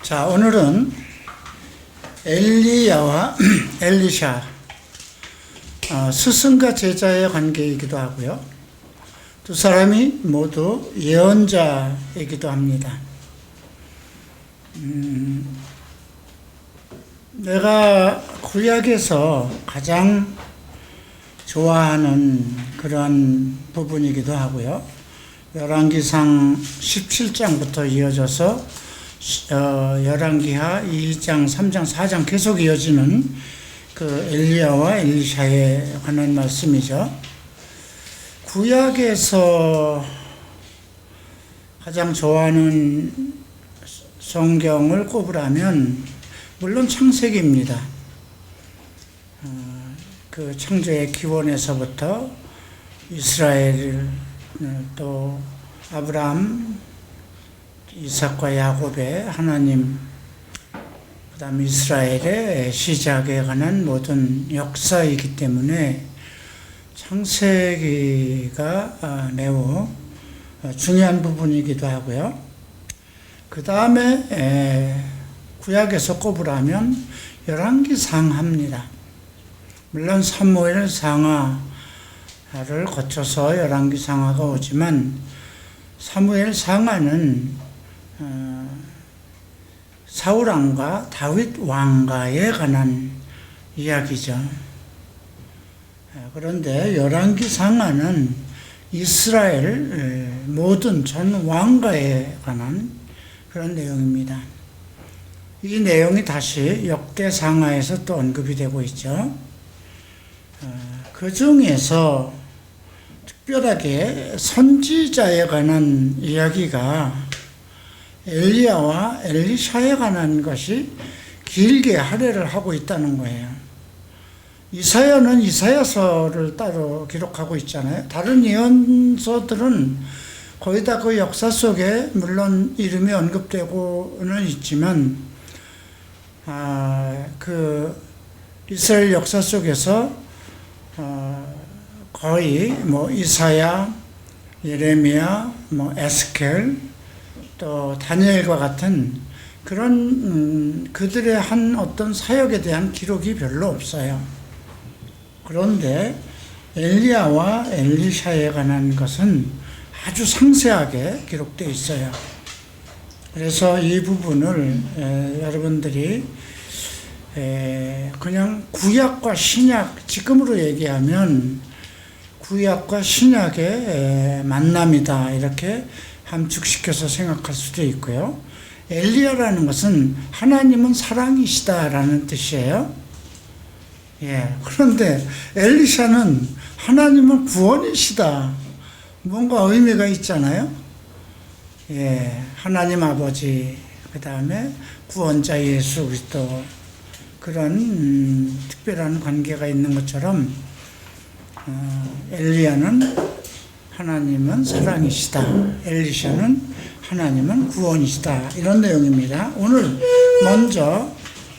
자, 오늘은 엘리야와 엘리샤, 스승과 제자의 관계이기도 하고요. 두 사람이 모두 예언자이기도 합니다. 내가 구약에서 가장 좋아하는 그런 부분이기도 하고요. 열왕기상 17장부터 이어져서 열왕기하 2장, 3장, 4장 계속 이어지는 그 엘리야와 엘리샤에 관한 말씀이죠. 구약에서 가장 좋아하는 성경을 꼽으라면 물론 창세기입니다. 그 창조의 기원에서부터 이스라엘, 또 아브라함, 이삭과 야곱의 하나님, 그 다음 이스라엘의 시작에 관한 모든 역사이기 때문에 창세기가 매우 중요한 부분이기도 하고요. 그 다음에 구약에서 꼽으라면 열왕기상하입니다. 물론 사무엘 상하를 거쳐서 열왕기상하가 오지만 사무엘 상하는 사울 왕과 다윗 왕가에 관한 이야기죠. 그런데 열왕기상하는 이스라엘 모든 전 왕가에 관한 그런 내용입니다. 이 내용이 다시 역대상하에서 또 언급이 되고 있죠. 그 중에서 특별하게 선지자에 관한 이야기가 엘리야와 엘리샤에 관한 것이 길게 할애를 하고 있다는 거예요. 이사야는 이사야서를 따로 기록하고 있잖아요. 다른 예언서들은 거의 다 그 역사 속에 물론 이름이 언급되고는 있지만 그 이스라엘 역사 속에서 거의 이사야, 예레미야, 에스겔, 또 다니엘과 같은 그런 그들의 한 어떤 사역에 대한 기록이 별로 없어요. 그런데 엘리야와 엘리샤에 관한 것은 아주 상세하게 기록되어 있어요. 그래서 이 부분을 여러분들이 그냥 구약과 신약, 지금으로 얘기하면 구약과 신약의 만남이다 이렇게 함축시켜서 생각할 수도 있고요. 엘리야라는 것은 하나님은 사랑이시다라는 뜻이에요. 그런데 엘리샤는 하나님은 구원이시다. 뭔가 의미가 있잖아요. 하나님 아버지, 그 다음에 구원자 예수 그리스도, 그런 특별한 관계가 있는 것처럼 엘리야는 하나님은 사랑이시다, 엘리샤는 하나님은 구원이시다, 이런 내용입니다. 오늘 먼저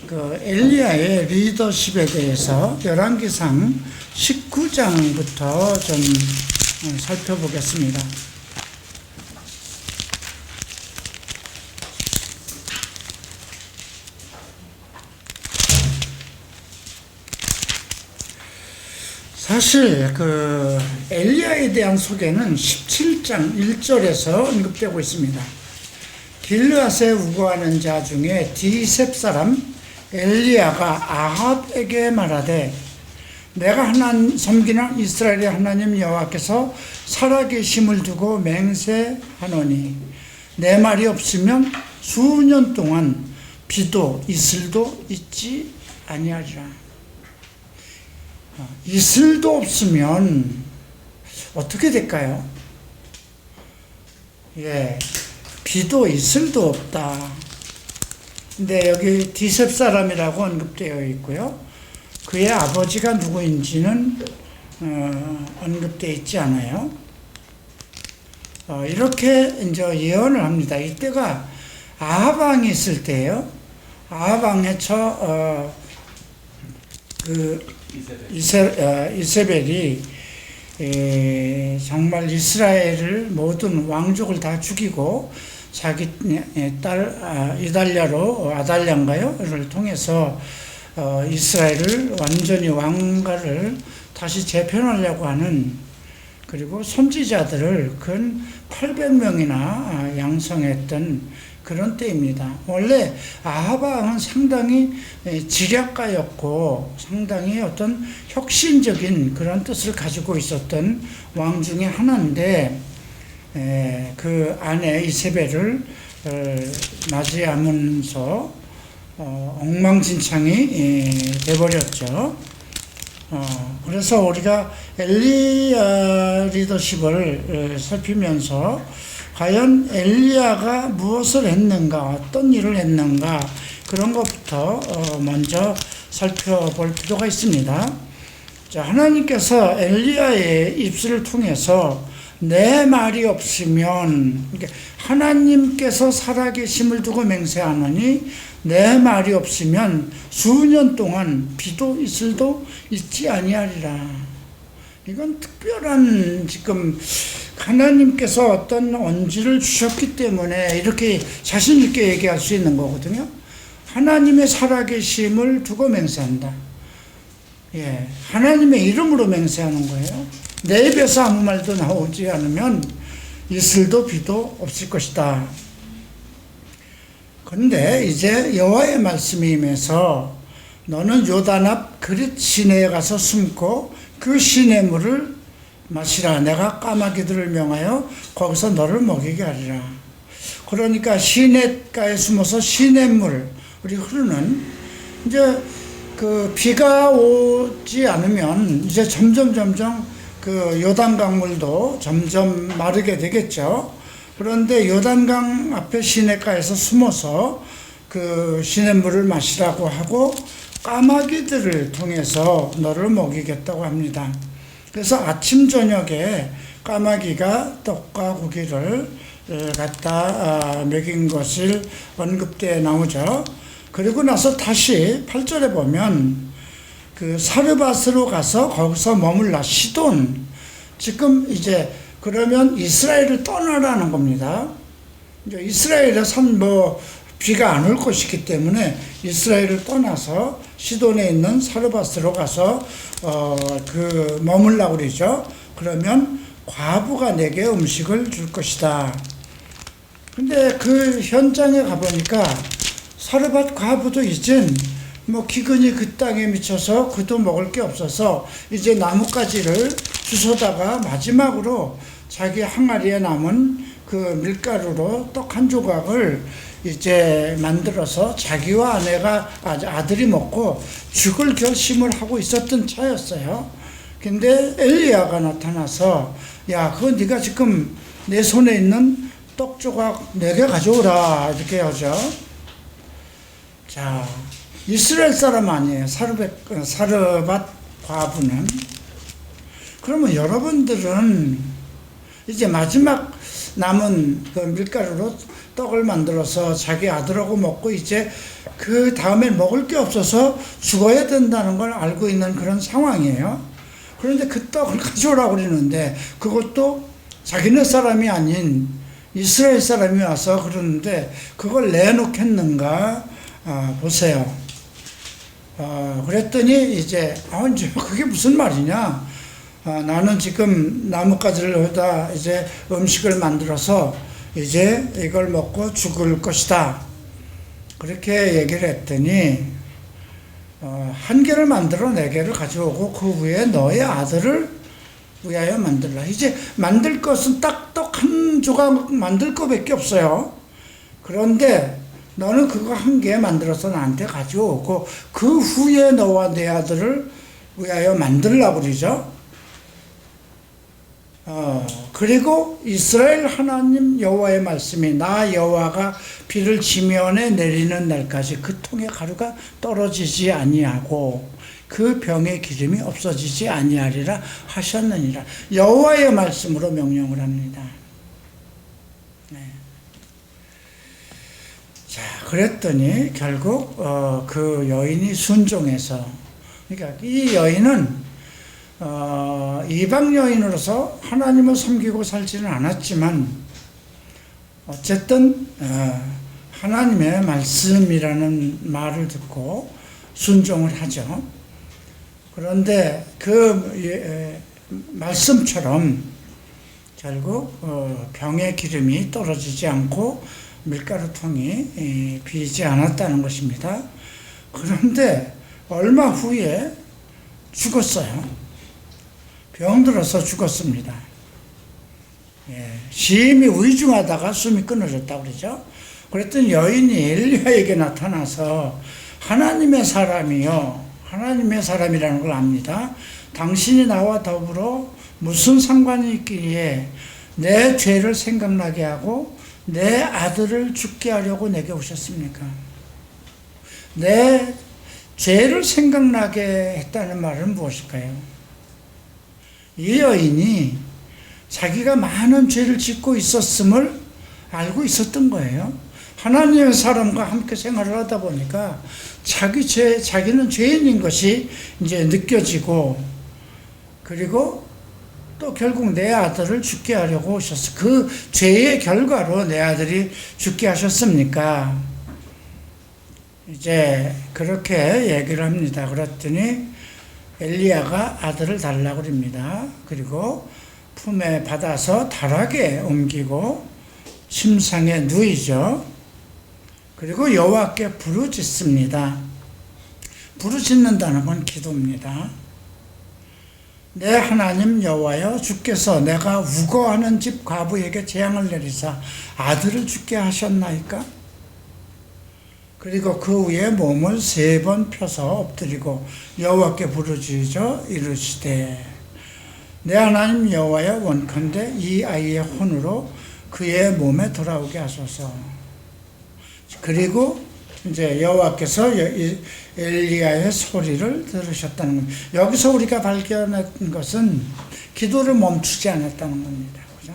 그 엘리야의 리더십에 대해서 열왕기상 19장부터 좀 살펴보겠습니다. 사실 그 엘리야에 대한 소개는 17장 1절에서 언급되고 있습니다. 길르앗에 우거하는 자 중에 디셉 사람 엘리야가 아합에게 말하되 내가 섬기는 이스라엘의 하나님 여호와께서 살아계심을 두고 맹세하노니 내 말이 없으면 수년 동안 비도 이슬도 있지 아니하리라. 이슬도 없으면 어떻게 될까요? 비도 이슬도 없다. 근데 여기 디셉 사람이라고 언급되어 있고요. 그의 아버지가 누구인지는 언급되어 있지 않아요. 이렇게 이제 예언을 합니다. 이때가 아합 왕이 있을 때예요. 아합 왕의 이세벨이 정말 이스라엘을 모든 왕족을 다 죽이고 자기 딸 이달랴로 아달랴인가요?를 통해서 이스라엘을 완전히 왕가를 다시 재편하려고 하는, 그리고 선지자들을 근 800명이나 양성했던 그런 때입니다. 원래 아합 왕은 상당히 지략가였고 상당히 어떤 혁신적인 그런 뜻을 가지고 있었던 왕 중에 하나인데, 그 아내 이세벨을 맞이하면서 엉망진창이 돼버렸죠. 그래서 우리가 엘리야 리더십을 살피면서 과연 엘리야가 무엇을 했는가, 어떤 일을 했는가, 그런 것부터 먼저 살펴볼 필요가 있습니다. 자, 하나님께서 엘리야의 입술을 통해서 내 말이 없으면, 그러니까 하나님께서 살아계심을 두고 맹세하노니 내 말이 없으면 수년 동안 비도 이슬도 있지 아니하리라. 이건 특별한, 지금 하나님께서 어떤 언지를 주셨기 때문에 이렇게 자신 있게 얘기할 수 있는 거거든요. 하나님의 살아계심을 두고 맹세한다. 하나님의 이름으로 맹세하는 거예요. 내 입에서 아무 말도 나오지 않으면 이슬도 비도 없을 것이다. 그런데 이제 여호와의 말씀이 임해서 너는 요단 앞 그릿 시내에 가서 숨고 그 시냇물을 마시라. 내가 까마귀들을 명하여 거기서 너를 먹이게 하리라. 그러니까 시냇가에 숨어서 시냇물이 흐르는, 이제 그 비가 오지 않으면 이제 점점 그 요단강 물도 점점 마르게 되겠죠. 그런데 요단강 앞에 시냇가에서 숨어서 그 시냇물을 마시라고 하고 까마귀들을 통해서 너를 먹이겠다고 합니다. 그래서 아침 저녁에 까마귀가 떡과 고기를 갖다 먹인 것을 언급되어 나오죠. 그리고 나서 다시 8절에 보면 그 사르밧으로 가서 거기서 머물라. 시돈, 지금 이제 그러면 이스라엘을 떠나라는 겁니다. 이제 이스라엘에 비가 안 올 것이기 때문에 이스라엘을 떠나서 시돈에 있는 사르밧으로 가서 머물라고 그러죠. 그러면 과부가 내게 음식을 줄 것이다. 근데 그 현장에 가보니까 사르밧 과부도 이젠 기근이 그 땅에 미쳐서 그도 먹을 게 없어서 이제 나뭇가지를 주워다가 마지막으로 자기 항아리에 남은 그 밀가루로 떡 한 조각을 이제 만들어서 자기와 아들이 먹고 죽을 결심을 하고 있었던 차였어요. 근데 엘리야가 나타나서, 야, 그거 네가 지금 내 손에 있는 떡 조각 4개 가져오라, 이렇게 하죠. 자, 이스라엘 사람 아니에요. 사르밧 과부는. 그러면 여러분들은 이제 마지막 남은 그 밀가루로 떡을 만들어서 자기 아들하고 먹고 이제 그 다음에 먹을 게 없어서 죽어야 된다는 걸 알고 있는 그런 상황이에요. 그런데 그 떡을 가져오라고 그러는데 그것도 자기네 사람이 아닌 이스라엘 사람이 와서 그러는데 그걸 내놓겠는가? 보세요. 그랬더니 이제 그게 무슨 말이냐? 나는 지금 나뭇가지를 여기다 이제 음식을 만들어서 이제 이걸 먹고 죽을 것이다. 그렇게 얘기를 했더니 1개를 만들어 4개를 가져오고 그 후에 너의 아들을 위하여 만들라. 이제 만들 것은 딱 떡 한 조각 만들 거밖에 없어요. 그런데 너는 그거 1개 만들어서 나한테 가져오고 그 후에 너와 내 아들을 위하여 만들라고 그러죠. 그리고 이스라엘 하나님 여호와의 말씀이 나 여호와가 비를 지면에 내리는 날까지 그 통의 가루가 떨어지지 아니하고 그 병의 기름이 없어지지 아니하리라 하셨느니라. 여호와의 말씀으로 명령을 합니다. 네. 자, 그랬더니 결국 그 여인이 순종해서, 그러니까 이 여인은 이방 여인으로서 하나님을 섬기고 살지는 않았지만 어쨌든 하나님의 말씀이라는 말을 듣고 순종을 하죠. 그런데 그 말씀처럼 결국 병의 기름이 떨어지지 않고 밀가루통이 비지 않았다는 것입니다. 그런데 얼마 후에 죽었어요. 병들어서 죽었습니다. 심히 위중하다가 숨이 끊어졌다고 그러죠. 그랬더니 여인이 엘리야에게 나타나서 하나님의 사람이요, 하나님의 사람이라는 걸 압니다. 당신이 나와 더불어 무슨 상관이 있기에 내 죄를 생각나게 하고 내 아들을 죽게 하려고 내게 오셨습니까? 내 죄를 생각나게 했다는 말은 무엇일까요? 이 여인이 자기가 많은 죄를 짓고 있었음을 알고 있었던 거예요. 하나님의 사람과 함께 생활을 하다 보니까 자기는 죄인인 것이 이제 느껴지고, 그리고 또 결국 내 아들을 죽게 하려고 오셨어. 그 죄의 결과로 내 아들이 죽게 하셨습니까? 이제 그렇게 얘기를 합니다. 그랬더니 엘리야가 아들을 달라고 합니다. 그리고 품에 받아서 다락에 옮기고 침상에 누이죠. 그리고 여호와께 부르짖습니다. 부르짖는다는 건 기도입니다. 내 하나님 여호와여, 주께서 내가 우거하는 집 과부에게 재앙을 내리사 아들을 죽게 하셨나이까? 그리고 그 후에 몸을 3번 펴서 엎드리고 여호와께 부르짖어 이르시되, 내 하나님 여호와여, 원컨대 이 아이의 혼으로 그의 몸에 돌아오게 하소서. 그리고 이제 여호와께서 엘리야의 소리를 들으셨다는 겁니다. 여기서 우리가 발견한 것은 기도를 멈추지 않았다는 겁니다. 그죠?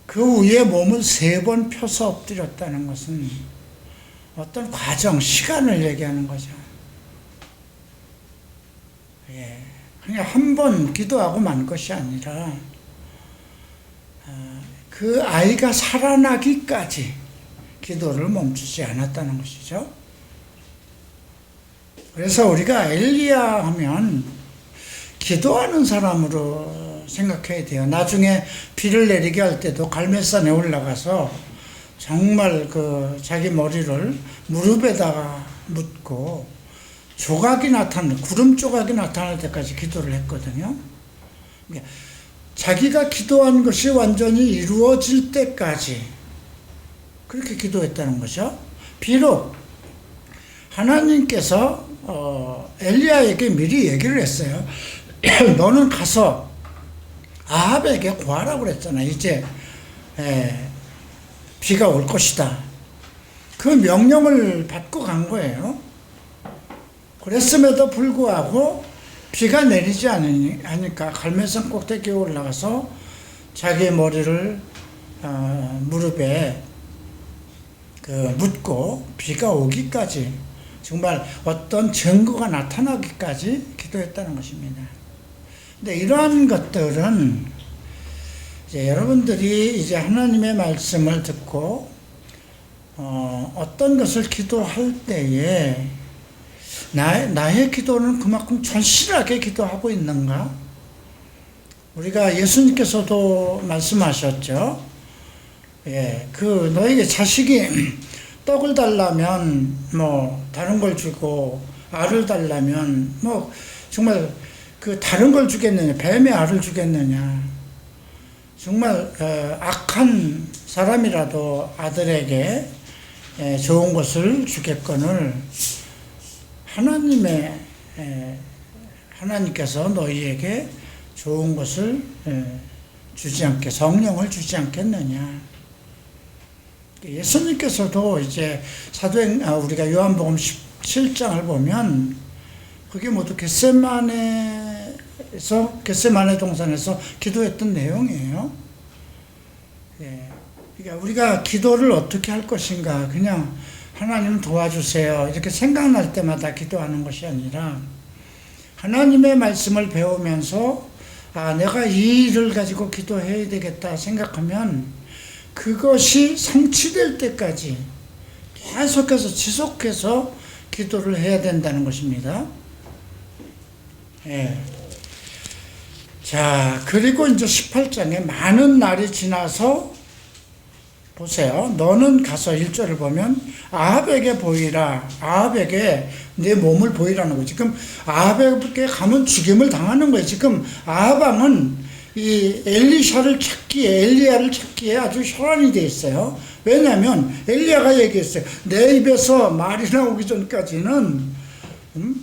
그 후에 몸을 3번 펴서 엎드렸다는 것은 어떤 과정, 시간을 얘기하는 거죠. 그냥 한 번 기도하고 만 것이 아니라 그 아이가 살아나기까지 기도를 멈추지 않았다는 것이죠. 그래서 우리가 엘리야 하면 기도하는 사람으로 생각해야 돼요. 나중에 비를 내리게 할 때도 갈멜산에 올라가서 정말 자기 머리를 무릎에다가 묻고 구름 조각이 나타날 때까지 기도를 했거든요. 자기가 기도한 것이 완전히 이루어질 때까지 그렇게 기도했다는 거죠. 비록 하나님께서 엘리야에게 미리 얘기를 했어요. 너는 가서 아합에게 구하라고 그랬잖아. 이제 비가 올 것이다. 그 명령을 받고 간 거예요. 그랬음에도 불구하고 비가 내리지 않으니까 갈멜산 꼭대기에 올라가서 자기의 머리를 무릎에 묻고 비가 오기까지, 정말 어떤 증거가 나타나기까지 기도했다는 것입니다. 근데 이러한 것들은 이제 여러분들이 이제 하나님의 말씀을 듣고 어떤 것을 기도할 때에 나의 기도는 그만큼 절실하게 기도하고 있는가? 우리가 예수님께서도 말씀하셨죠. 너에게 자식이 떡을 달라면 다른 걸 주고, 알을 달라면 정말 다른 걸 주겠느냐, 뱀의 알을 주겠느냐. 정말 악한 사람이라도 아들에게 좋은 것을 주겠거늘 하나님께서 너희에게 좋은 것을 주지 성령을 주지 않겠느냐. 예수님께서도 이제 우리가 요한복음 17장을 보면 그게 모두 겟세마네 동산에서 기도했던 내용이에요. 그러니까 우리가 기도를 어떻게 할 것인가, 그냥 하나님 도와주세요 이렇게 생각날 때마다 기도하는 것이 아니라 하나님의 말씀을 배우면서 내가 이 일을 가지고 기도해야 되겠다 생각하면 그것이 성취될 때까지 계속해서 지속해서 기도를 해야 된다는 것입니다. 예. 자, 그리고 이제 18장에 많은 날이 지나서 보세요. 너는 가서 1절을 보면 아합에게 보이라. 아합에게 내 몸을 보이라는 거예요. 지금 아합에게 가면 죽임을 당하는 거예요. 지금 아합 왕은 이 엘리야를 찾기에 아주 혈안이 돼 있어요. 왜냐하면 엘리야가 얘기했어요. 내 입에서 말이 나오기 전까지는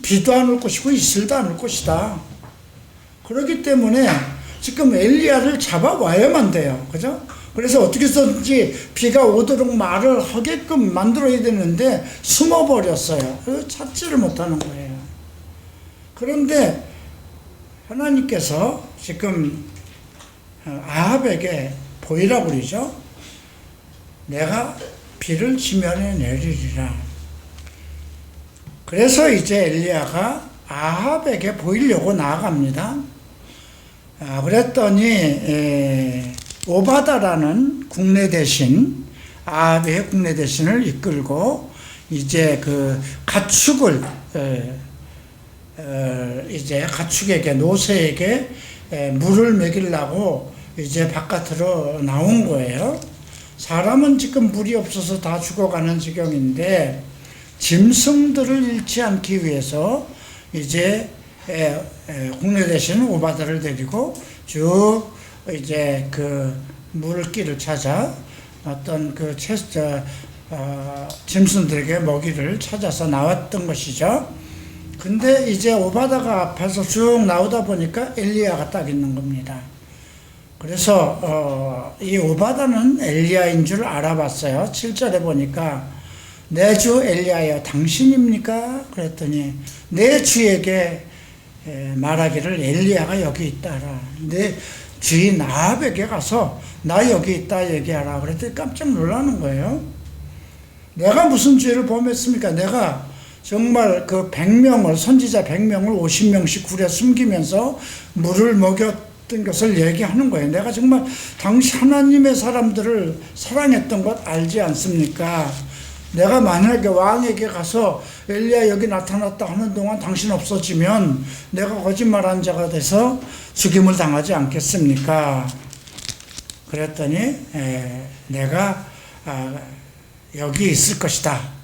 비도 안 올 것이고 이슬도 안 올 것이다. 그렇기 때문에 지금 엘리야를 잡아와야만 돼요. 그죠? 그래서 어떻게 해서든지 비가 오도록 말을 하게끔 만들어야 되는데 숨어버렸어요. 그래서 찾지를 못하는 거예요. 그런데 하나님께서 지금 아합에게 보이라고 그러죠. 내가 비를 지면에 내리리라. 그래서 이제 엘리야가 아합에게 보이려고 나아갑니다. 그랬더니 오바다라는 국내 대신, 아합의 국내 대신을 이끌고 이제 그 가축을 이제 가축에게, 노새에게 물을 먹이려고 이제 바깥으로 나온 거예요. 사람은 지금 물이 없어서 다 죽어가는 지경인데 짐승들을 잃지 않기 위해서 이제 국내 대신 오바다를 데리고 쭉 이제 그 물길을 찾아 어떤 그 짐승들에게 먹이를 찾아서 나왔던 것이죠. 근데 이제 오바다가 앞에서 쭉 나오다 보니까 엘리야가 딱 있는 겁니다. 그래서 이 오바다는 엘리야인 줄 알아봤어요. 7절에 보니까 내 주 엘리야여 당신입니까? 그랬더니 내 주에게 말하기를 엘리야가 여기 있다라. 내 주인 아합에게 가서 나 여기 있다 얘기하라. 그랬더니 깜짝 놀라는 거예요. 내가 무슨 죄를 범했습니까? 내가 정말 그 100명을, 선지자 100명을 50명씩 굴에 숨기면서 물을 먹였던 것을 얘기하는 거예요. 내가 정말 당시 하나님의 사람들을 사랑했던 것 알지 않습니까? 내가 만약에 왕에게 가서 엘리야 여기 나타났다 하는 동안 당신 없어지면 내가 거짓말한 자가 돼서 죽임을 당하지 않겠습니까? 그랬더니 내가 여기 있을 것이다.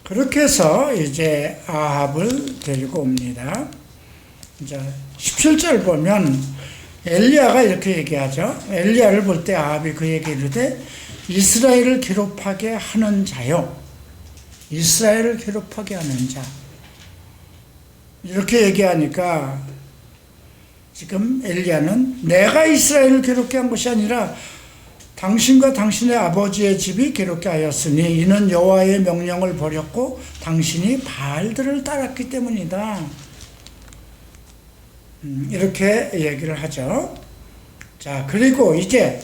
그렇게 해서 이제 아합을 데리고 옵니다. 이제 17절 보면 엘리야가 이렇게 얘기하죠. 엘리야를 볼 때 아합이 그에게 이르되 이스라엘을 괴롭하게 하는 자요. 이스라엘을 괴롭하게 하는 자. 이렇게 얘기하니까 지금 엘리야는 내가 이스라엘을 괴롭게 한 것이 아니라 당신과 당신의 아버지의 집이 괴롭게 하였으니 이는 여호와의 명령을 버렸고 당신이 바알들을 따랐기 때문이다. 이렇게 얘기를 하죠. 자, 그리고 이제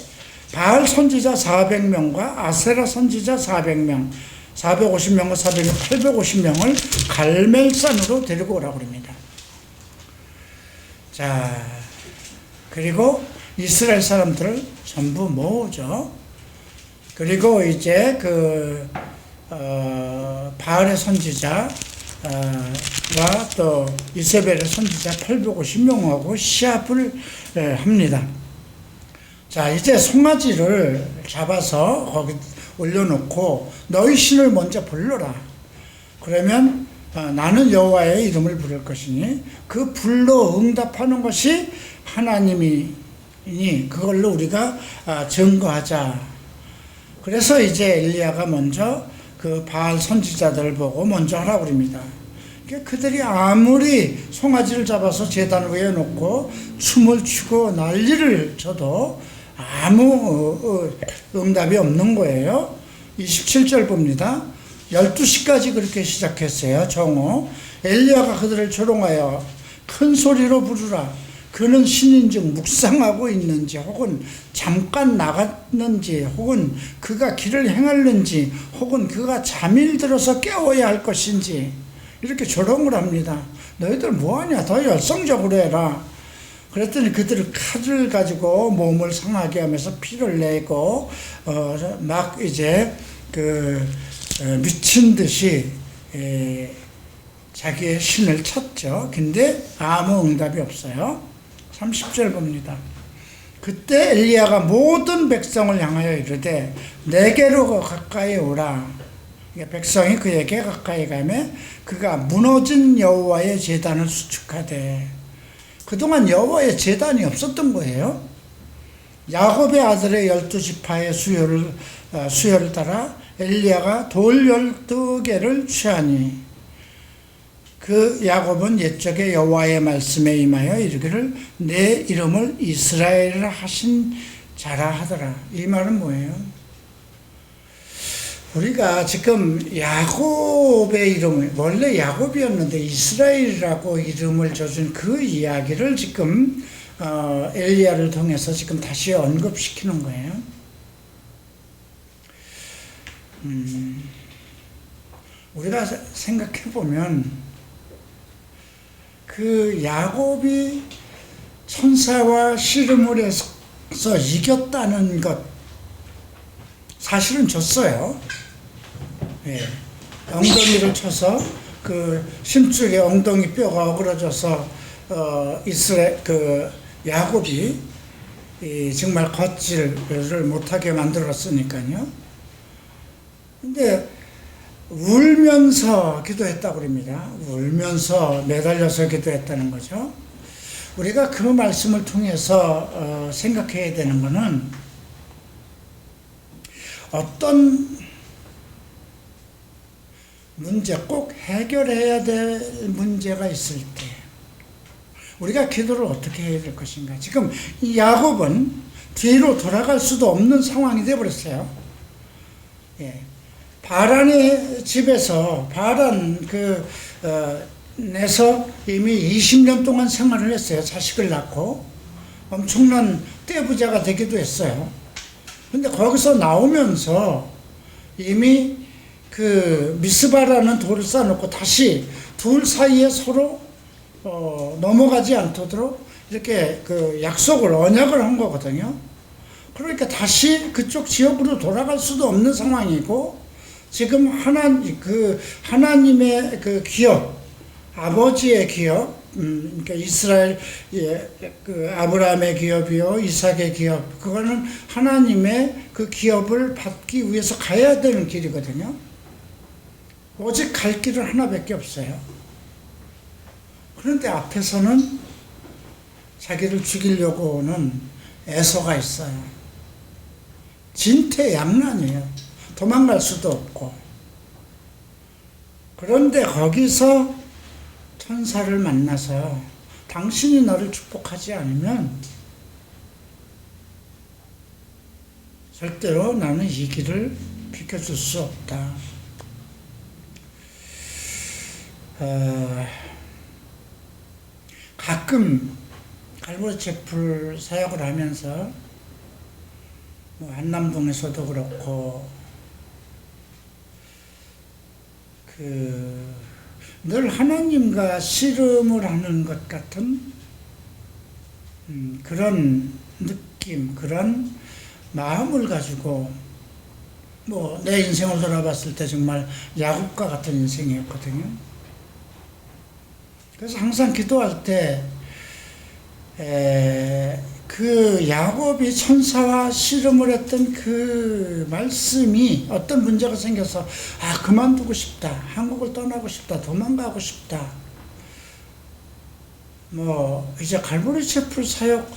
바알 선지자 400명과 아세라 선지자 400명, 450명과 400명, 850명을 갈멜산으로 데리고 오라고 합니다. 자, 그리고 이스라엘 사람들을 전부 모으죠. 그리고 이제 그 바알의 선지자와 또 이세벨의 선지자 850명하고 시합을 합니다. 자, 이제 송아지를 잡아서 거기 올려놓고 너희 신을 먼저 불러라. 그러면 나는 여호와의 이름을 부를 것이니 그 불로 응답하는 것이 하나님이니 그걸로 우리가 증거하자. 그래서 이제 엘리야가 먼저 그 바알 선지자들을 보고 먼저 하라고 합니다. 그들이 아무리 송아지를 잡아서 제단 위에 놓고 춤을 추고 난리를 쳐도 아무 응답이 없는 거예요. 27절 봅니다. 12시까지 그렇게 시작했어요. 정오. 엘리야가 그들을 조롱하여 큰 소리로 부르라. 그는 신인즉 묵상하고 있는지 혹은 잠깐 나갔는지 혹은 그가 길을 행하는지 혹은 그가 잠일 들어서 깨워야 할 것인지 이렇게 조롱을 합니다. 너희들 뭐하냐? 더 열성적으로 해라. 그랬더니 그들을 칼을 가지고 몸을 상하게 하면서 피를 내고 막 이제 미친 듯이 자기의 신을 찾죠. 근데 아무 응답이 없어요. 30절 봅니다. 그때 엘리야가 모든 백성을 향하여 이르되 내게로 가까이 오라. 백성이 그에게 가까이 가매 그가 무너진 여호와의 제단을 수축하되, 그동안 여호와의 제단이 없었던 거예요. 야곱의 아들의 12지파의 수요를 따라 엘리야가 돌 12개를 취하니 그 야곱은 옛적에 여호와의 말씀에 임하여 이르기를 내 이름을 이스라엘이라 하신 자라 하더라. 이 말은 뭐예요? 우리가 지금 야곱의 이름을, 원래 야곱이었는데 이스라엘이라고 이름을 줘준 그 이야기를 지금 엘리야를 통해서 지금 다시 언급시키는 거예요. 우리가 생각해 보면 그 야곱이 천사와 씨름을 해서 이겼다는 것, 사실은 졌어요. 예. 엉덩이를 쳐서 그 심줄에 엉덩이 뼈가 어그러져서 야곱이 정말 걷지를 못하게 만들었으니까요. 근데 울면서 기도했다고 그럽니다. 울면서 매달려서 기도했다는 거죠. 우리가 그 말씀을 통해서 생각해야 되는 것은, 어떤 문제, 꼭 해결해야 될 문제가 있을 때 우리가 기도를 어떻게 해야 될 것인가. 지금 이 야곱은 뒤로 돌아갈 수도 없는 상황이 되어버렸어요. 예. 바란의 집에서 내서 이미 20년 동안 생활을 했어요. 자식을 낳고 엄청난 떼부자가 되기도 했어요. 근데 거기서 나오면서 이미 그 미스바라는 돌을 쌓아놓고 다시 둘 사이에 서로 넘어가지 않도록 이렇게 그 약속을, 언약을 한 거거든요. 그러니까 다시 그쪽 지역으로 돌아갈 수도 없는 상황이고, 지금 하나님의 그 기업, 아버지의 기업, 그러니까 이스라엘, 그 아브라함의 기업이요, 이삭의 기업, 그거는 하나님의 그 기업을 받기 위해서 가야 되는 길이거든요. 오직 갈 길은 하나밖에 없어요. 그런데 앞에서는 자기를 죽이려고 오는 에서가 있어요. 진퇴양난이에요. 도망갈 수도 없고. 그런데 거기서 천사를 만나서 당신이 너를 축복하지 않으면 절대로 나는 이 길을 비켜줄 수 없다. 가끔 갈보리채풀 사역을 하면서 한남동에서도 그렇고 늘 하나님과 씨름을 하는 것 같은 그런 느낌, 그런 마음을 가지고 내 인생을 돌아봤을 때 정말 야곱과 같은 인생이었거든요. 그래서 항상 기도할 때 그 야곱이 천사와 씨름을 했던 그 말씀이, 어떤 문제가 생겨서 그만두고 싶다, 한국을 떠나고 싶다, 도망가고 싶다, 이제 갈보리채풀 사역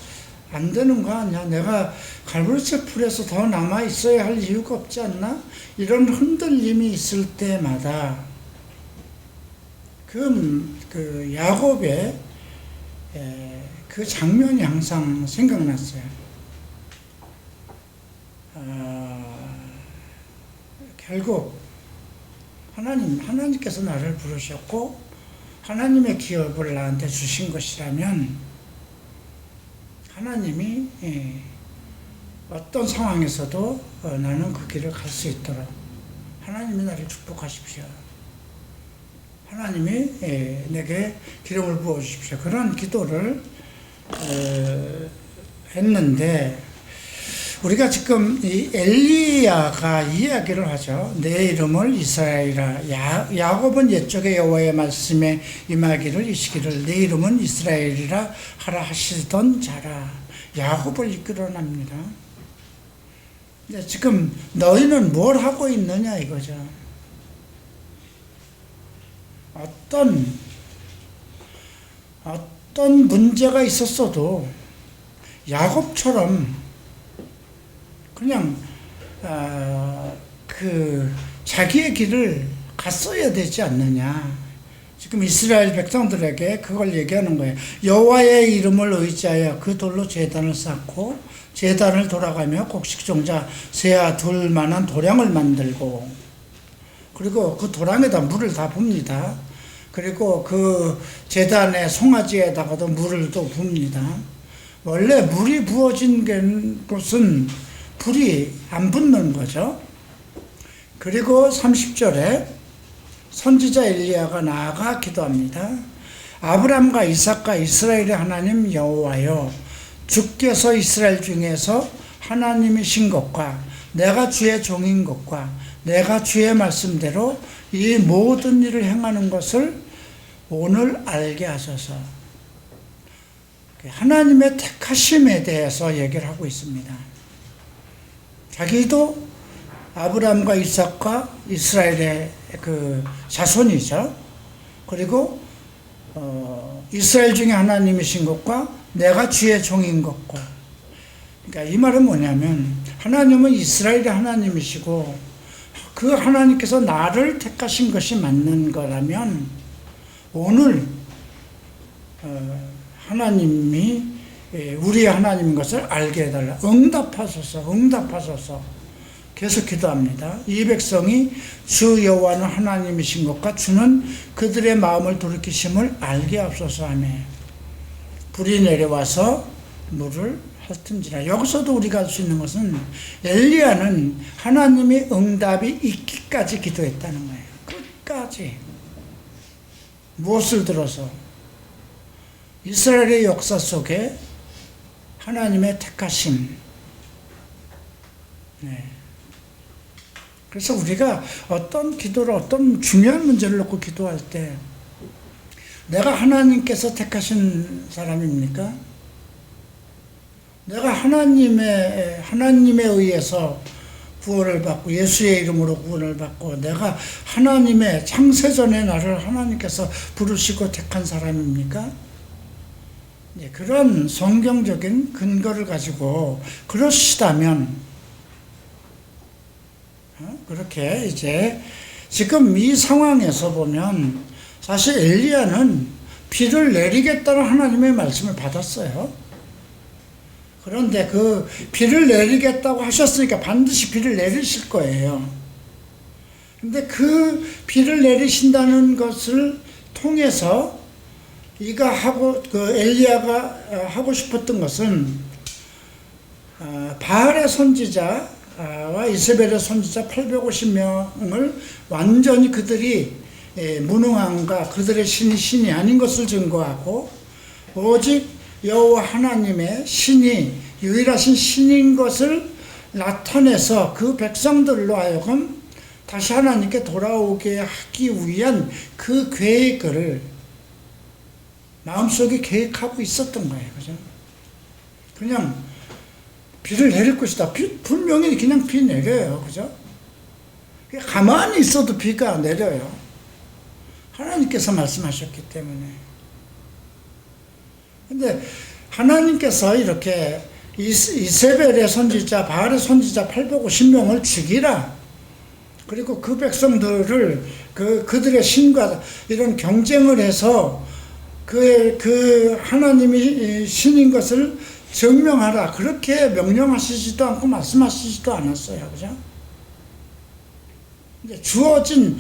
안 되는 거 아니야, 내가 갈보리채풀에서 더 남아 있어야 할 이유가 없지 않나, 이런 흔들림이 있을 때마다 그 야곱의 그 장면이 항상 생각났어요. 결국 하나님께서 나를 부르셨고 하나님의 기업을 나한테 주신 것이라면 하나님이 어떤 상황에서도 나는 그 길을 갈 수 있도록 하나님이 나를 축복하십시오. 하나님이 내게 기름을 부어주십시오. 그런 기도를 했는데 우리가 지금 이 엘리야가 이야기를 하죠. 내 이름을 이스라엘이라. 야곱은 옛적에 여호와의 말씀에 임하기를 이시기를 내 이름은 이스라엘이라 하라 하시던 자라. 야곱을 이끌어납니다. 근데 지금 너희는 뭘 하고 있느냐 이거죠. 어떤 문제가 있었어도 야곱처럼 그냥 자기의 길을 갔어야 되지 않느냐. 지금 이스라엘 백성들에게 그걸 얘기하는 거예요. 여호와의 이름을 의지하여 그 돌로 제단을 쌓고 제단을 돌아가며 곡식종자 새아 둘만한 도량을 만들고 그리고 그 도량에다 물을 다 붓니다. 그리고 그 제단의 송아지에다가도 물을 또 붓니다. 원래 물이 부어진 곳은 불이 안 붙는 거죠. 그리고 30절에 선지자 엘리야가 나아가 기도합니다. 아브람과 이삭과 이스라엘의 하나님 여호와여, 주께서 이스라엘 중에서 하나님이신 것과 내가 주의 종인 것과 내가 주의 말씀대로 이 모든 일을 행하는 것을 오늘 알게 하소서. 하나님의 택하심에 대해서 얘기를 하고 있습니다. 자기도 아브람과 이삭과 이스라엘의 그 자손이죠. 그리고 이스라엘 중에 하나님이신 것과 내가 주의 종인 것과, 그러니까 이 말은 뭐냐면 하나님은 이스라엘의 하나님이시고 그 하나님께서 나를 택하신 것이 맞는 거라면 오늘 하나님이 우리의 하나님인 것을 알게 해달라. 응답하소서. 계속 기도합니다. 이 백성이 주 여호와는 하나님이신 것과 주는 그들의 마음을 돌이키심을 알게 하소서 하며 불이 내려와서 물을 핥은지라. 여기서도 우리가 알 수 있는 것은 엘리야는 하나님의 응답이 있기까지 기도했다는 거예요. 끝까지. 무엇을 들어서? 이스라엘의 역사 속에 하나님의 택하심. 네. 그래서 우리가 어떤 기도를, 어떤 중요한 문제를 놓고 기도할 때 내가 하나님께서 택하신 사람입니까? 내가 하나님에 의해서 구원을 받고 예수의 이름으로 구원을 받고 내가 하나님의 창세전에 나를 하나님께서 부르시고 택한 사람입니까? 네, 그런 성경적인 근거를 가지고 그러시다면 그렇게 이제 지금 이 상황에서 보면 사실 엘리야는 비를 내리겠다는 하나님의 말씀을 받았어요. 그런데 그 비를 내리겠다고 하셨으니까 반드시 비를 내리실 거예요. 근데 그 비를 내리신다는 것을 통해서 엘리야가 하고 싶었던 것은 바알의 선지자와 이세벨의 선지자 850명을 완전히 그들이 무능함과 그들의 신이 아닌 것을 증거하고 오직 여호와 하나님의 신이 유일하신 신인 것을 나타내서 그 백성들로 하여금 다시 하나님께 돌아오게 하기 위한 그 계획을 마음속에 계획하고 있었던 거예요. 그죠? 그냥 비를 내릴 것이다. 분명히 그냥 비 내려요. 그죠? 가만히 있어도 비가 내려요. 하나님께서 말씀하셨기 때문에. 근데 하나님께서 이렇게 이세벨의 선지자, 바알의 선지자 850명을 죽이라. 그리고 그 백성들을 그들의 신과 이런 경쟁을 해서 그 하나님이 신인 것을 증명하라. 그렇게 명령하시지도 않고 말씀하시지도 않았어요. 그죠? 주어진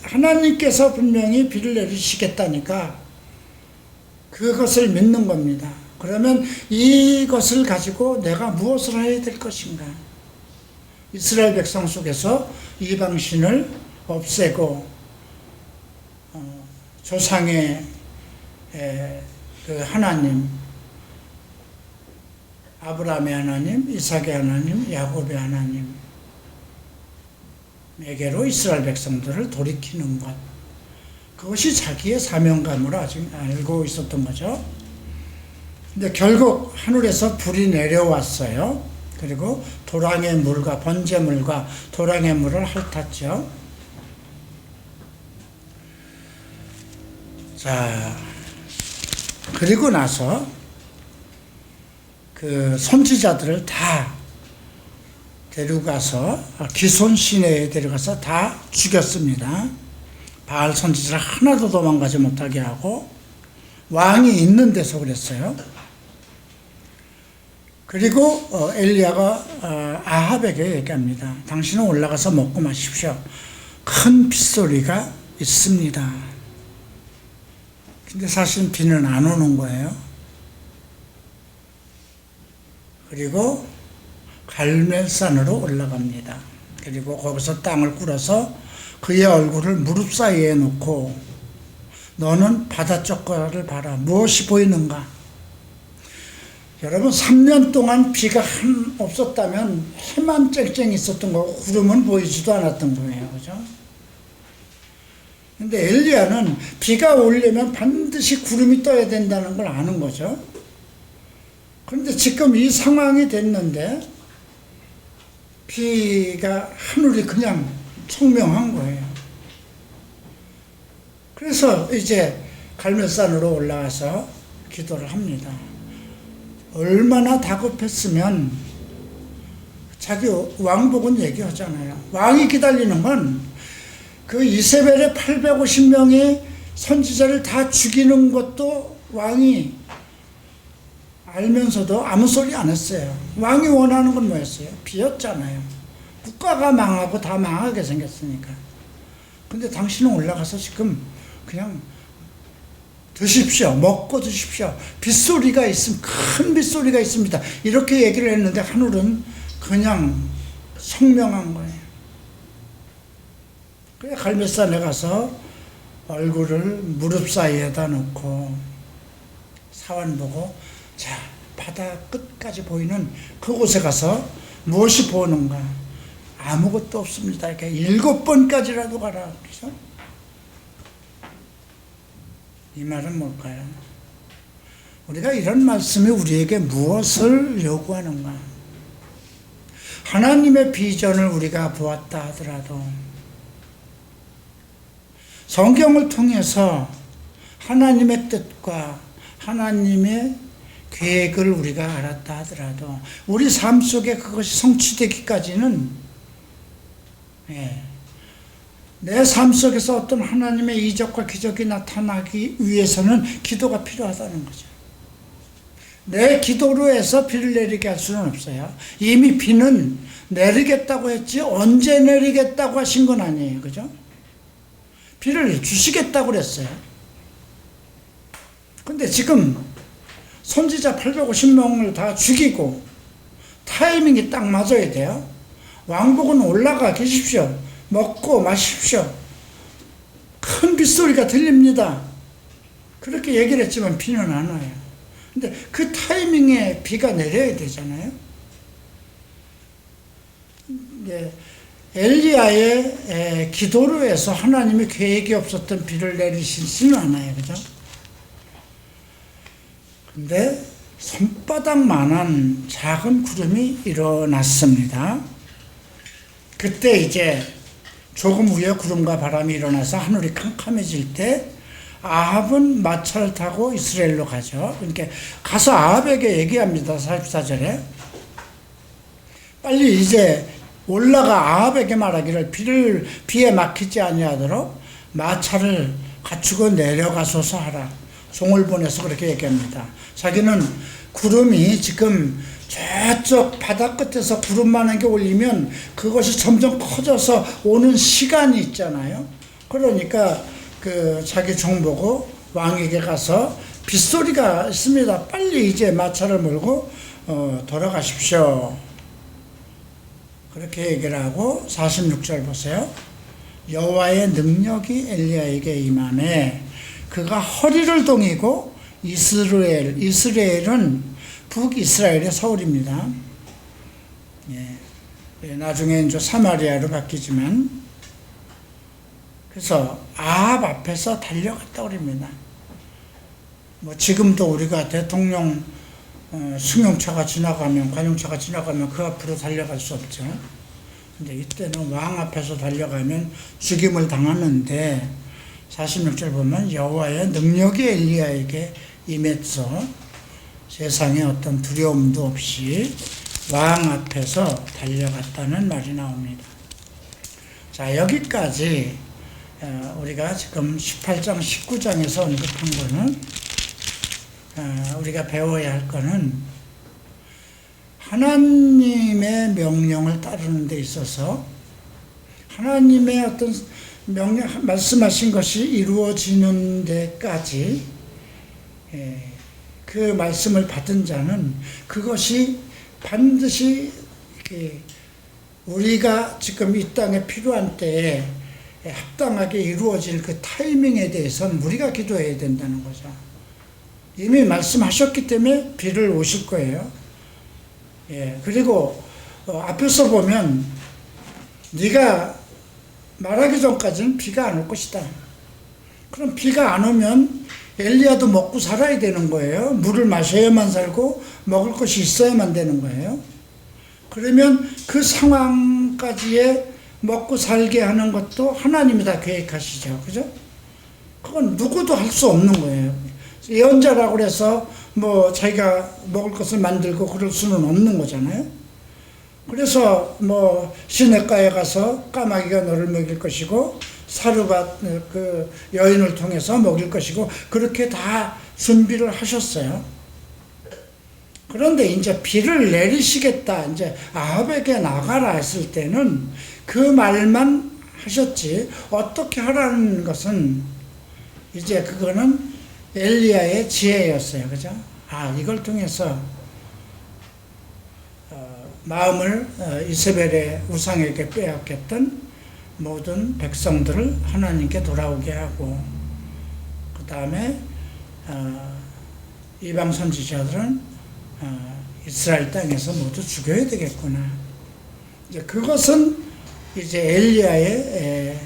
하나님께서 분명히 비를 내리시겠다니까 그것을 믿는 겁니다. 그러면 이것을 가지고 내가 무엇을 해야 될 것인가? 이스라엘 백성 속에서 이방신을 없애고 조상의 그 하나님 아브라함의 하나님, 이삭의 하나님, 야곱의 하나님에게로 이스라엘 백성들을 돌이키는 것. 그것이 자기의 사명감으로 아직 알고 있었던 거죠. 근데 결국 하늘에서 불이 내려왔어요. 그리고 도랑의 물과 번제물과 도랑의 물을 핥았죠. 자, 그리고 나서 그 선지자들을 다 데려가서 기손 시내에 데려가서 다 죽였습니다. 바알 선지자를 하나도 도망가지 못하게 하고 왕이 있는 데서 그랬어요. 그리고 엘리야가 아합에게 얘기합니다. 당신은 올라가서 먹고 마십시오. 큰 빗소리가 있습니다. 근데 사실 비는 안 오는 거예요. 그리고 갈멜산으로 올라갑니다. 그리고 거기서 땅을 꿇어서 그의 얼굴을 무릎 사이에 놓고 너는 바다 쪽과를 봐라. 무엇이 보이는가? 여러분 3년 동안 비가 없었다면 해만 쨍쨍 있었던 거고 구름은 보이지도 않았던 거예요. 그죠? 근데 엘리야는 비가 오려면 반드시 구름이 떠야 된다는 걸 아는 거죠. 그런데 지금 이 상황이 됐는데 비가 하늘이 그냥 청명한 거예요. 그래서 이제 갈멜산으로 올라와서 기도를 합니다. 얼마나 다급했으면 자기 왕복은 얘기하잖아요. 왕이 기다리는 건 그 이세벨의 850명의 선지자를 다 죽이는 것도 왕이 알면서도 아무 소리 안 했어요. 왕이 원하는 건 뭐였어요? 비였잖아요. 국가가 망하고 다 망하게 생겼으니까. 근데 당신은 올라가서 지금 그냥 드십시오. 먹고 드십시오. 빗소리가 있습니다. 큰 빗소리가 있습니다. 이렇게 얘기를 했는데 하늘은 그냥 성명한 거예요. 그래 갈멜산에 가서 얼굴을 무릎 사이에다 놓고 사원 보고 자 바다 끝까지 보이는 그곳에 가서 무엇이 보는가? 아무것도 없습니다. 이렇게 7번까지라도 가라. 그래서 이 말은 뭘까요? 우리가 이런 말씀이 우리에게 무엇을 요구하는가? 하나님의 비전을 우리가 보았다 하더라도 성경을 통해서 하나님의 뜻과 하나님의 계획을 우리가 알았다 하더라도 우리 삶 속에 그것이 성취되기까지는 내 삶 속에서 어떤 하나님의 이적과 기적이 나타나기 위해서는 기도가 필요하다는 거죠. 내 기도로 해서 비를 내리게 할 수는 없어요. 이미 비는 내리겠다고 했지 언제 내리겠다고 하신 건 아니에요. 그죠? 비를 주시겠다고 그랬어요. 근데 지금 선지자 850명을 다 죽이고 타이밍이 딱 맞아야 돼요. 왕복은 올라가 계십시오. 먹고 마십시오. 큰 빗소리가 들립니다. 그렇게 얘기를 했지만 비는 안 와요. 근데 그 타이밍에 비가 내려야 되잖아요. 이제 엘리야의 기도로 해서 하나님의 계획이 없었던 비를 내리시지는 않아요. 그죠? 근데 손바닥만한 작은 구름이 일어났습니다. 그때 이제 조금 후에 구름과 바람이 일어나서 하늘이 캄캄해질 때 아합은 마차를 타고 이스라엘로 가죠. 그러니까 가서 아합에게 얘기합니다. 44절에 빨리 이제 올라가 아합에게 말하기를 비에 막히지 아니하도록 마차를 갖추고 내려가소서 하라. 종을 보내서 그렇게 얘기합니다. 자기는 구름이 지금 저쪽 바다 끝에서 구름만한 게 올리면 그것이 점점 커져서 오는 시간이 있잖아요. 그러니까 그 자기 종 보고 왕에게 가서 빗소리가 있습니다. 빨리 이제 마차를 몰고 돌아가십시오. 그렇게 얘기를 하고 46절 보세요. 여호와의 능력이 엘리야에게 임하매 그가 허리를 동이고 이스라엘은 북이스라엘의 서울입니다. 나중에 이제 사마리아로 바뀌지만, 그래서 아합 앞에서 달려갔다고 그럽니다. 뭐 지금도 우리가 대통령 승용차가 지나가면, 관용차가 지나가면 그 앞으로 달려갈 수 없죠. 근데 이때는 왕 앞에서 달려가면 죽임을 당하는데, 46절 보면 여호와의 능력이 엘리야에게 임해서 세상에 어떤 두려움도 없이 왕 앞에서 달려갔다는 말이 나옵니다. 자, 여기까지 우리가 지금 18장, 19장에서 언급한 거는, 우리가 배워야 할 거는 하나님의 명령을 따르는 데 있어서 하나님의 어떤 명령, 말씀하신 것이 이루어지는 데까지 그 말씀을 받은 자는 그것이 반드시 우리가 지금 이 땅에 필요한 때에 합당하게 이루어질 그 타이밍에 대해서는 우리가 기도해야 된다는 거죠. 이미 말씀하셨기 때문에 비를 오실 거예요. 그리고 앞에서 보면 네가 말하기 전까지는 비가 안 올 것이다. 그럼 비가 안 오면 엘리야도 먹고 살아야 되는 거예요. 물을 마셔야만 살고 먹을 것이 있어야만 되는 거예요. 그러면 그 상황까지의 먹고 살게 하는 것도 하나님이 다 계획하시죠. 그죠? 그건 누구도 할 수 없는 거예요. 예언자라고 해서 뭐 자기가 먹을 것을 만들고 그럴 수는 없는 거잖아요. 그래서 뭐 시냇가에 가서 까마귀가 너를 먹일 것이고 사르밧 그 여인을 통해서 먹일 것이고 그렇게 다 준비를 하셨어요. 그런데 이제 비를 내리시겠다, 이제 아합에게 나가라 했을 때는 그 말만 하셨지 어떻게 하라는 것은 이제 그거는 엘리야의 지혜였어요. 그죠? 이걸 통해서 마음을 이세벨의 우상에게 빼앗겼던 모든 백성들을 하나님께 돌아오게 하고, 그 다음에 이방 선지자들은 이스라엘 땅에서 모두 죽여야 되겠구나. 이제 그것은 이제 엘리야의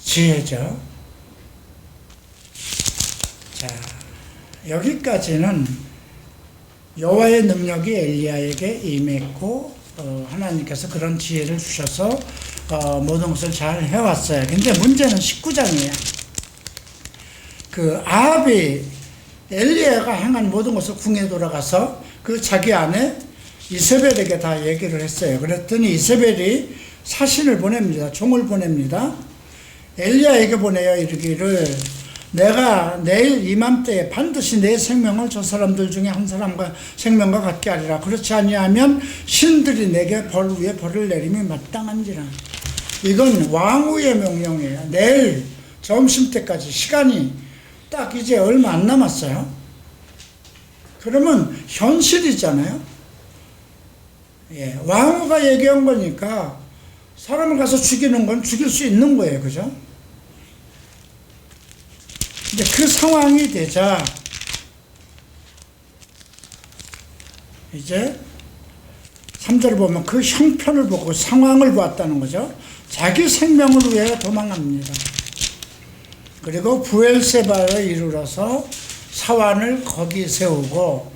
지혜죠. 자, 여기까지는 여호와의 능력이 엘리야에게 임했고 하나님께서 그런 지혜를 주셔서 모든 것을 잘 해왔어요. 근데 문제는 19장이에요. 그 아합이 엘리야가 행한 모든 것을 궁에 돌아가서 그 자기 아내 이세벨에게 다 얘기를 했어요. 그랬더니 이세벨이 사신을 보냅니다. 종을 보냅니다. 엘리야에게 보내요. 이르기를 내가 내일 이맘때에 반드시 내 생명을 저 사람들 중에 한 사람과 생명과 같게 하리라. 그렇지 아니하면 신들이 내게 벌 위에 벌을 내림이 마땅한지라. 이건 왕후의 명령이에요. 내일 점심때까지 시간이 딱 이제 얼마 안 남았어요. 그러면 현실이잖아요. 왕후가 얘기한 거니까 사람을 가서 죽이는 건 죽일 수 있는 거예요. 그죠? 근데 그 상황이 되자 이제 3절을 보면 그 형편을 보고 상황을 보았다는 거죠. 자기 생명을 위해 도망합니다. 그리고 부엘세바에 이르러서 사환을 거기 세우고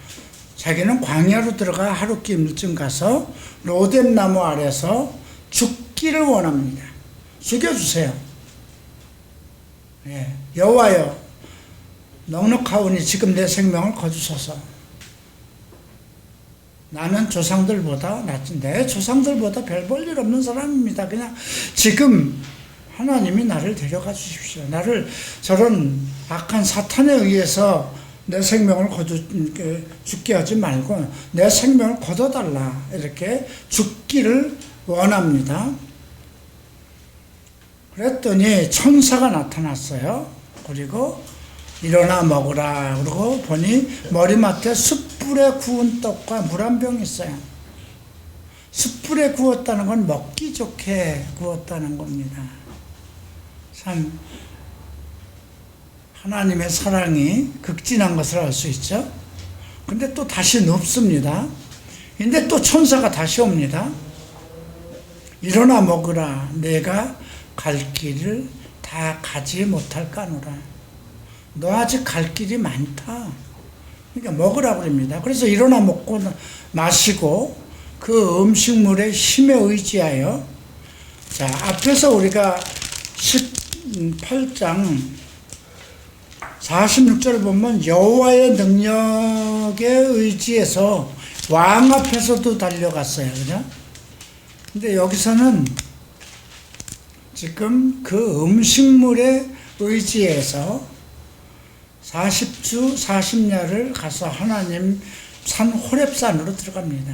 자기는 광야로 들어가 하룻김쯤 가서 로뎀나무 아래서 죽기를 원합니다. 죽여주세요. 여호와여, 넉넉하오니 지금 내 생명을 거두소서. 나는 조상들보다 낫지, 내 조상들보다 별 볼 일 없는 사람입니다. 그냥 지금 하나님이 나를 데려가 주십시오. 나를 저런 악한 사탄에 의해서 내 생명을 죽게 하지 말고 내 생명을 거둬달라. 이렇게 죽기를 원합니다. 그랬더니 천사가 나타났어요. 그리고 일어나 먹으라. 그러고 보니 머리맡에 숯불에 구운 떡과 물 한 병 있어요. 숯불에 구웠다는 건 먹기 좋게 구웠다는 겁니다. 참 하나님의 사랑이 극진한 것을 알 수 있죠. 근데 또 다시 눕습니다. 근데 또 천사가 다시 옵니다. 일어나 먹으라. 내가 갈 길을 다 가지 못할까노라. 너 아직 갈 길이 많다. 그러니까 먹으라 그럽니다. 그래서 일어나 먹고 마시고 그 음식물의 힘에 의지하여, 자, 앞에서 우리가 18장 46절 보면 여호와의 능력에 의지해서 왕 앞에서도 달려갔어요. 그죠? 근데 여기서는 지금 그 음식물에 의지해서 40주 40야를 가서 하나님 산 호렙산으로 들어갑니다.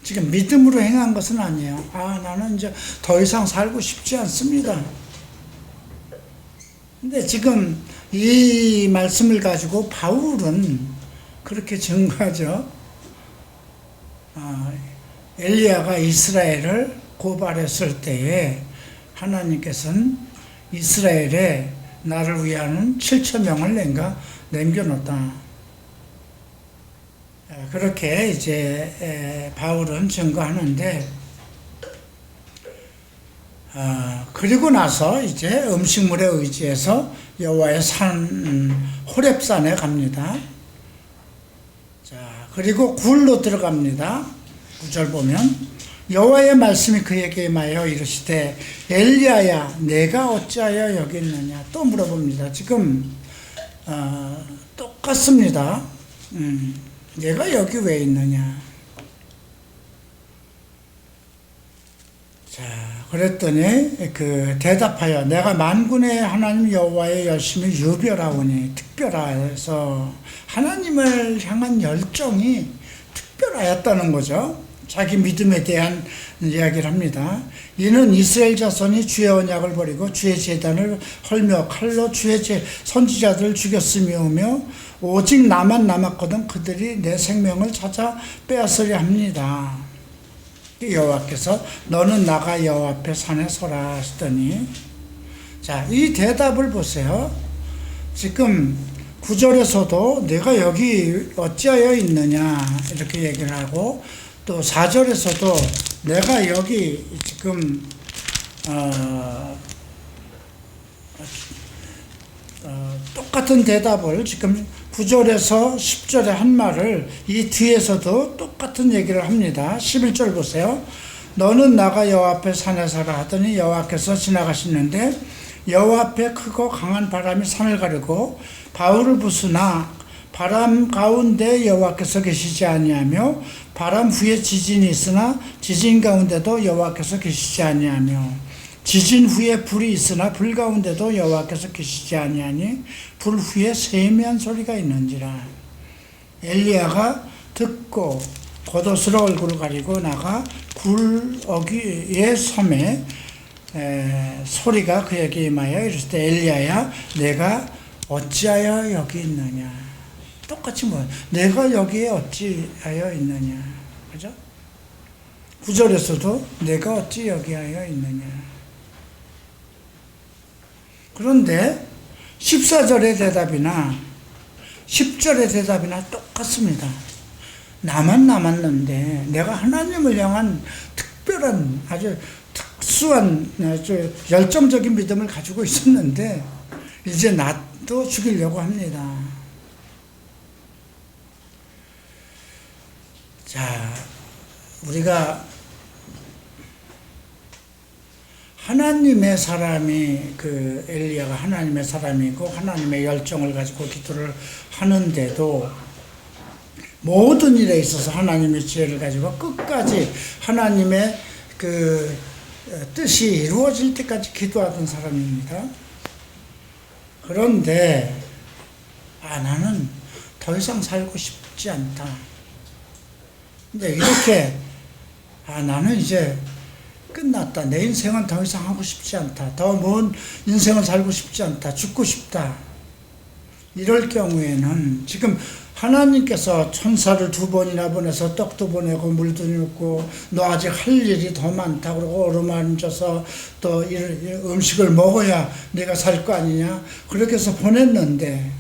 지금 믿음으로 행한 것은 아니에요. 나는 이제 더 이상 살고 싶지 않습니다. 근데 지금 이 말씀을 가지고 바울은 그렇게 증거하죠. 엘리야가 이스라엘을 고발했을 때에 하나님께서는 이스라엘에 나를 위하는 7,000명을 남겨놓다. 그렇게 이제 바울은 증거하는데, 그리고 나서 이제 음식물에 의지해서 여호와의 산 호렙산에 갑니다. 자, 그리고 굴로 들어갑니다. 9절 보면 여호와의 말씀이 그에게 임하여 이르시되 엘리야야 내가 어찌하여 여기 있느냐. 또 물어봅니다. 지금 똑같습니다. 내가 여기 왜 있느냐. 자, 그랬더니 그 대답하여 내가 만군의 하나님 여호와의 열심히 유별하오니, 특별하여서 하나님을 향한 열정이 특별하였다는 거죠. 자기 믿음에 대한 이야기를 합니다. 이는 이스라엘 자손이 주의 언약을 버리고 주의 제단을 헐며 칼로 주의 선지자들을 죽였으며 오직 나만 남았거든 그들이 내 생명을 찾아 빼앗으려 합니다. 여호와께서 너는 나가 여호와 앞에 산에 서라 하시더니, 자, 이 대답을 보세요. 지금 9절에서도 내가 여기 어찌하여 있느냐 이렇게 얘기를 하고, 또 4절에서도 내가 여기 지금 똑같은 대답을 지금 9절에서 10절에 한 말을 이 뒤에서도 똑같은 얘기를 합니다. 11절 보세요. 너는 나가 여호와 앞에 산에 서라 하더니 여호와께서 지나가시는데 여호와 앞에 크고 강한 바람이 산을 가르고 바울을 부수나 바람 가운데 여호와께서 계시지 아니하며 바람 후에 지진이 있으나 지진 가운데도 여호와께서 계시지 아니하며 지진 후에 불이 있으나 불 가운데도 여호와께서 계시지 아니하니 불 후에 세미한 소리가 있는지라. 엘리야가 듣고 겉옷으로 얼굴을 가리고 나가 굴 어귀의 섬에 소리가 그에게 임하여 이르시되 엘리야야 내가 어찌하여 여기 있느냐. 똑같이 내가 여기에 어찌하여 있느냐. 그죠? 9절에서도 내가 어찌 여기하여 있느냐. 그런데 14절의 대답이나 10절의 대답이나 똑같습니다. 나만 남았는데 내가 하나님을 향한 특별한 아주 특수한 아주 열정적인 믿음을 가지고 있었는데 이제 나도 죽이려고 합니다. 자, 우리가 하나님의 사람이, 그 엘리야가 하나님의 사람이고 하나님의 열정을 가지고 기도를 하는데도 모든 일에 있어서 하나님의 지혜를 가지고 끝까지 하나님의 그 뜻이 이루어질 때까지 기도하던 사람입니다. 그런데 나는 더 이상 살고 싶지 않다. 근데 이렇게 나는 이제 끝났다. 내 인생은 더 이상 하고 싶지 않다. 더 먼 인생을 살고 싶지 않다. 죽고 싶다. 이럴 경우에는 지금 하나님께서 천사를 2번이나 보내서 떡도 보내고 물도 줬고 너 아직 할 일이 더 많다 그러고 어루만져서 또 음식을 먹어야 내가 살 거 아니냐 그렇게 해서 보냈는데,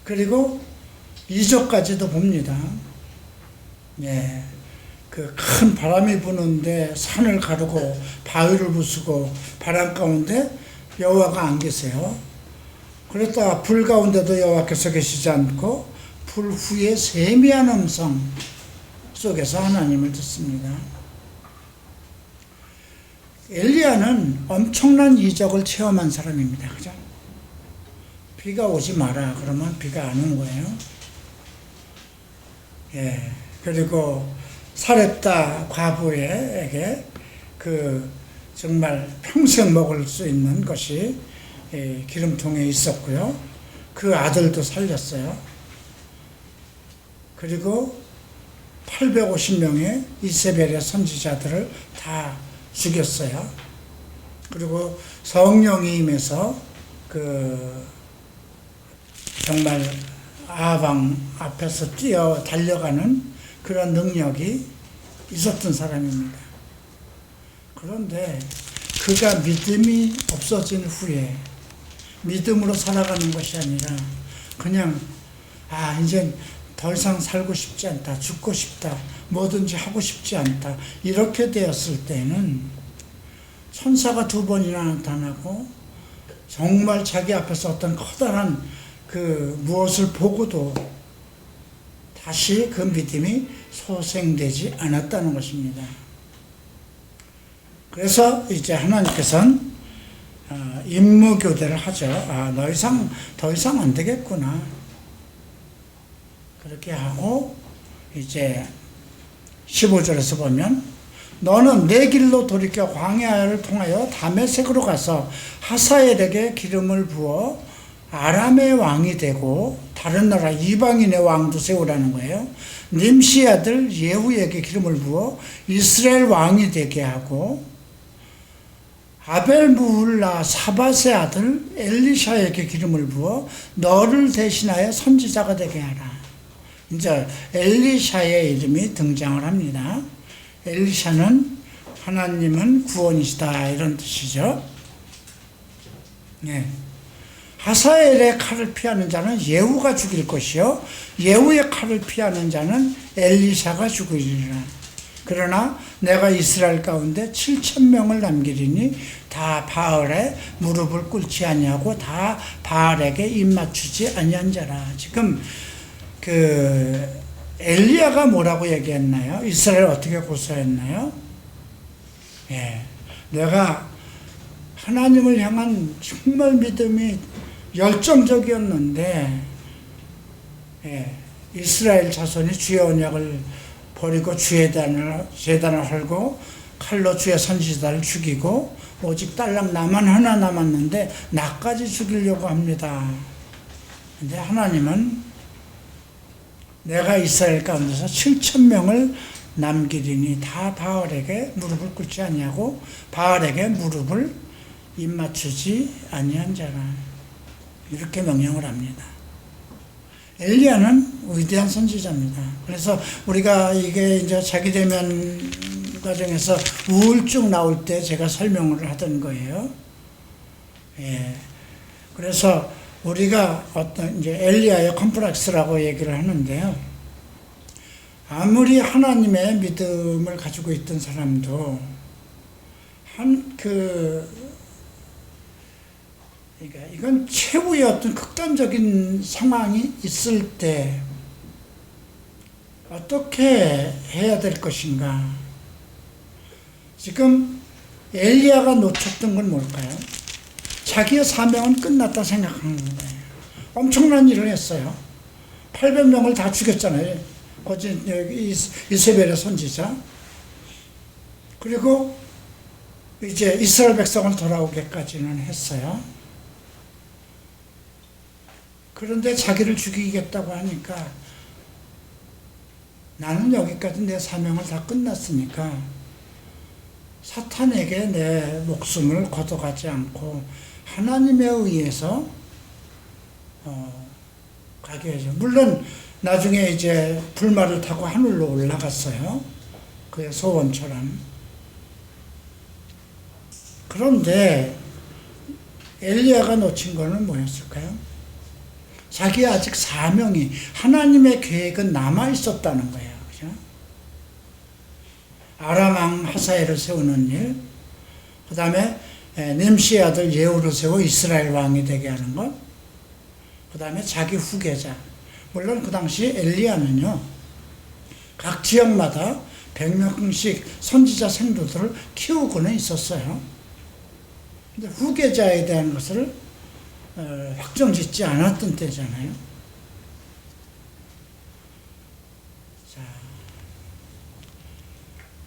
그리고 이적까지도 봅니다. 예. 그 큰 바람이 부는데 산을 가르고 바위를 부수고 바람 가운데 여호와가 안 계세요. 그랬다가 불 가운데도 여호와께서 계시지 않고 불 후에 세미한 음성 속에서 하나님을 듣습니다. 엘리야는 엄청난 이적을 체험한 사람입니다. 그죠? 비가 오지 마라 그러면 비가 안 오는 거예요. 예. 그리고 사렙다 과부에게 그 정말 평생 먹을 수 있는 것이 기름통에 있었고요. 그 아들도 살렸어요. 그리고 850명의 이세벨의 선지자들을 다 죽였어요. 그리고 성령이 임해서 그 정말 아방 앞에서 뛰어 달려가는 그런 능력이 있었던 사람입니다. 그런데 그가 믿음이 없어진 후에 믿음으로 살아가는 것이 아니라 그냥 이제 더 이상 살고 싶지 않다, 죽고 싶다, 뭐든지 하고 싶지 않다 이렇게 되었을 때는 천사가 2번이나 나타나고 정말 자기 앞에서 어떤 커다란 그 무엇을 보고도 다시 그 믿음이 소생되지 않았다는 것입니다. 그래서 이제 하나님께서는 임무교대를 하죠. 더 이상 안 되겠구나. 그렇게 하고 이제 15절에서 보면 너는 내 길로 돌이켜 광야를 통하여 다메섹으로 가서 하사엘에게 기름을 부어 아람의 왕이 되고 다른 나라 이방인의 왕도 세우라는 거예요. 님시 아들 예후에게 기름을 부어 이스라엘 왕이 되게 하고 아벨무울라 사밧의 아들 엘리샤에게 기름을 부어 너를 대신하여 선지자가 되게 하라. 이제 엘리샤의 이름이 등장을 합니다. 엘리샤는 하나님은 구원이시다 이런 뜻이죠. 네. 하사엘의 칼을 피하는 자는 예후가 죽일 것이요 예후의 칼을 피하는 자는 엘리샤가 죽으리라. 그러나 내가 이스라엘 가운데 7,000명을 남기리니 다 바알에 무릎을 꿇지 아니하고 다 바알에게 입맞추지 아니한 자라. 지금 그 엘리야가 뭐라고 얘기했나요? 이스라엘 어떻게 고소했나요? 예, 내가 하나님을 향한 정말 믿음이 열정적이었는데 이스라엘 자손이 주의 언약을 버리고 주의 제단을 헐고 칼로 주의 선지자를 죽이고 오직 딸랑 나만 하나 남았는데 나까지 죽이려고 합니다. 근데 하나님은 내가 이스라엘 가운데서 7,000명을 남기리니 다 바알에게 무릎을 꿇지 아니하고 바알에게 무릎을 입맞추지 아니한 자라. 이렇게 명령을 합니다. 엘리야는 위대한 선지자입니다. 그래서 우리가 이게 이제 자기대면 과정에서 우울증 나올 때 제가 설명을 하던 거예요. 예. 그래서 우리가 어떤 이제 엘리야의 컴플렉스라고 얘기를 하는데요. 아무리 하나님의 믿음을 가지고 있던 사람도 그러니까 이건 최후의 어떤 극단적인 상황이 있을 때 어떻게 해야 될 것인가. 지금 엘리야가 놓쳤던 건 뭘까요? 자기의 사명은 끝났다 생각하는 거예요. 엄청난 일을 했어요. 800명을 다 죽였잖아요. 이세벨의 선지자. 그리고 이제 이스라엘 백성을 돌아오게까지는 했어요. 그런데 자기를 죽이겠다고 하니까 나는 여기까지 내 사명을 다 끝났으니까 사탄에게 내 목숨을 걷어가지 않고 하나님에 의해서 가게 해줘. 물론 나중에 이제 불말을 타고 하늘로 올라갔어요. 그의 소원처럼. 그런데 엘리야가 놓친 거는 뭐였을까요? 자기 아직 사명이, 하나님의 계획은 남아 있었다는 거예요. 그죠? 아람 왕 하사엘을 세우는 일, 그 다음에 님시의 아들 예후를 세워 이스라엘 왕이 되게 하는 것, 그 다음에 자기 후계자. 물론 그 당시 엘리야는요, 각 지역마다 100명씩 선지자 생도들을 키우고는 있었어요. 근데 후계자에 대한 것을 확정짓지 않았던 때잖아요. 자,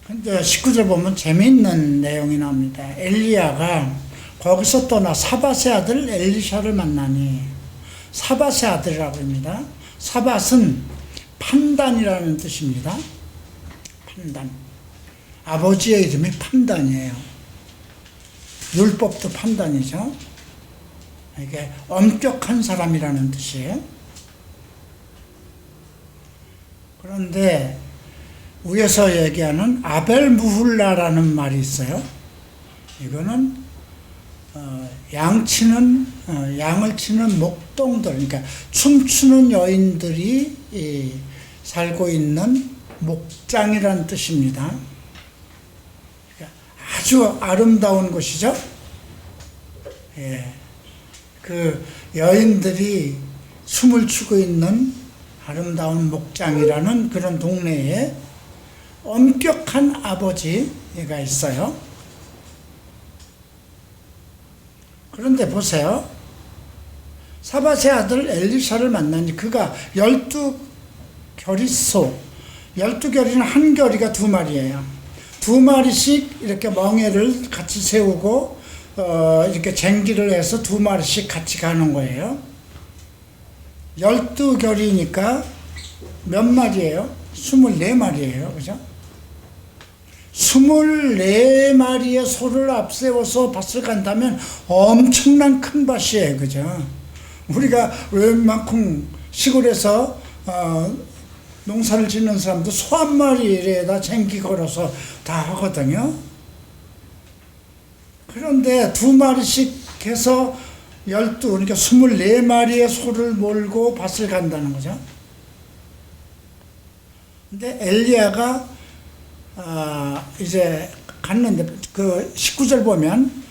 근데 19절 보면 재미있는 내용이 나옵니다. 엘리야가 거기서 떠나 사밧의 아들 엘리샤를 만나니, 사밧의 아들이라고 합니다. 사밧은 판단이라는 뜻입니다. 판단. 아버지의 이름이 판단이에요. 율법도 판단이죠. 이게 엄격한 사람이라는 뜻이에요. 그런데 위에서 얘기하는 아벨무훌라라는 말이 있어요. 이거는 양을 치는 목동들, 그러니까 춤추는 여인들이 살고 있는 목장이라는 뜻입니다. 아주 아름다운 곳이죠. 예. 그 여인들이 춤을 추고 있는 아름다운 목장이라는 그런 동네에 엄격한 아버지가 있어요. 그런데 보세요. 사밧의 아들 엘리샤를 만나니 그가 12결의소, 12결의는 한 결의가 2마리예요. 2마리씩 이렇게 멍에를 같이 세우고 이렇게 쟁기를 해서 2마리씩 같이 가는 거예요. 12결의니까 몇 마리예요? 24마리예요. 그죠? 24마리의 소를 앞세워서 밭을 간다면 엄청난 큰 밭이에요. 그죠? 우리가 웬만큼 시골에서 농사를 짓는 사람도 소 한 마리에다 쟁기 걸어서 다 하거든요. 그런데 2마리씩 해서 그러니까 24마리의 소를 몰고 밭을 간다는 거죠. 근데 엘리야가 이제 갔는데 그 19절 보면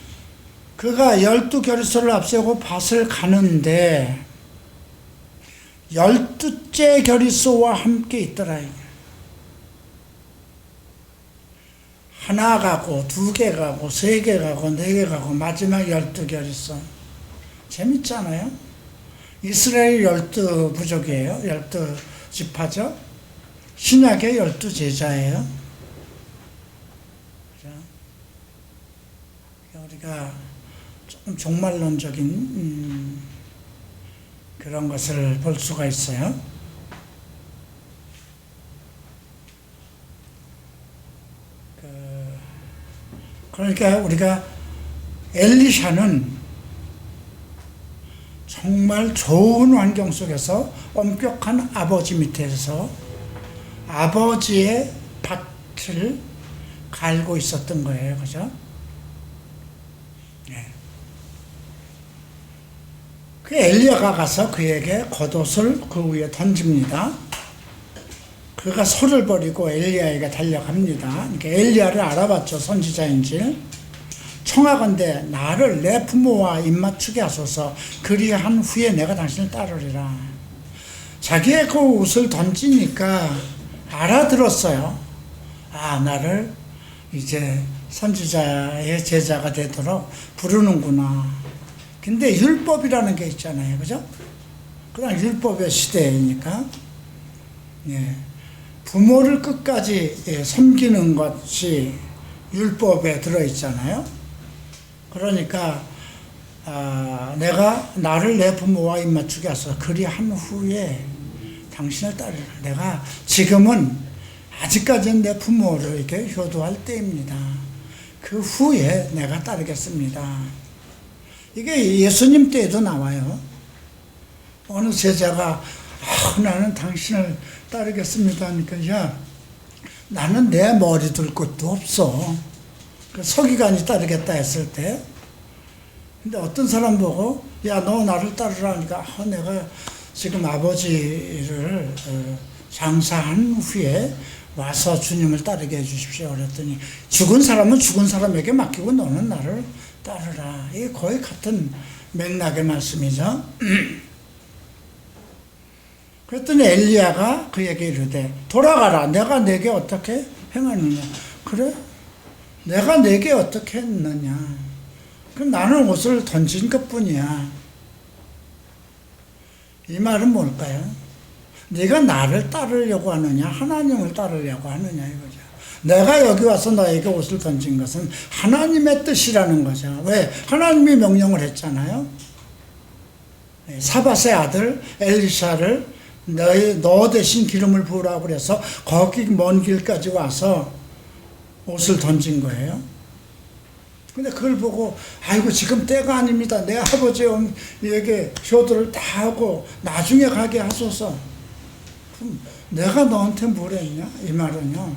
그가 12결의소를 앞세우고 밭을 가는데 12째 결의소와 함께 있더라. 하나 가고 2개 가고 3개 가고 4개 가고 마지막 12결의소. 재밌잖아요. 이스라엘 12부족이에요. 12지파죠. 신약의 12제자예요. 우리가 조금 종말론적인 그런 것을 볼 수가 있어요. 그러니까 우리가 엘리샤는 정말 좋은 환경 속에서 엄격한 아버지 밑에서 아버지의 밭을 갈고 있었던 거예요. 그죠? 네. 그 엘리야가 가서 그에게 겉옷을 그 위에 던집니다. 그가 소를 버리고 엘리야에게 달려갑니다. 그러니까 엘리야를 알아봤죠. 선지자인지. 청하건대 나를 내 부모와 입맞추게 하소서. 그리한 후에 내가 당신을 따르리라. 자기의 그 옷을 던지니까 알아들었어요. 아, 나를 이제 선지자의 제자가 되도록 부르는구나. 근데 율법이라는 게 있잖아요. 그죠? 그냥 율법의 시대이니까. 예. 부모를 끝까지 섬기는 것이 율법에 들어있잖아요. 그러니까 내가 나를 내 부모와 입맞추게 하소서. 그리한 후에 당신을 따르라. 내가 지금은 아직까지는 내 부모를 이렇게 효도할 때입니다. 그 후에 내가 따르겠습니다. 이게 예수님 때에도 나와요. 어느 제자가 나는 당신을 따르겠습니다 하니까 야, 나는 내 머리 둘 곳도 없어. 그 서기관이 따르겠다 했을 때, 근데 어떤 사람 보고 야, 너 나를 따르라 하니까 내가 지금 아버지를 장사한 후에 와서 주님을 따르게 해주십시오. 그랬더니 죽은 사람은 죽은 사람에게 맡기고 너는 나를 따르라. 이게 거의 같은 맥락의 말씀이죠. 그랬더니 엘리야가 그에게 이르되 돌아가라. 내가 내게 어떻게 행하느냐. 그래? 내가 내게 어떻게 했느냐. 그럼 나는 옷을 던진 것뿐이야. 이 말은 뭘까요? 네가 나를 따르려고 하느냐 하나님을 따르려고 하느냐 이거죠. 내가 여기 와서 너에게 옷을 던진 것은 하나님의 뜻이라는 거죠. 왜? 하나님이 명령을 했잖아요. 사밧의 아들 엘리샤를 너 대신 기름을 부으라고 그래서 거기 먼 길까지 와서 옷을 던진 거예요. 근데 그걸 보고 아이고 지금 때가 아닙니다. 내 아버지에게 효도를 다 하고 나중에 가게 하소서. 그럼 내가 너한테 뭘 했냐? 이 말은요.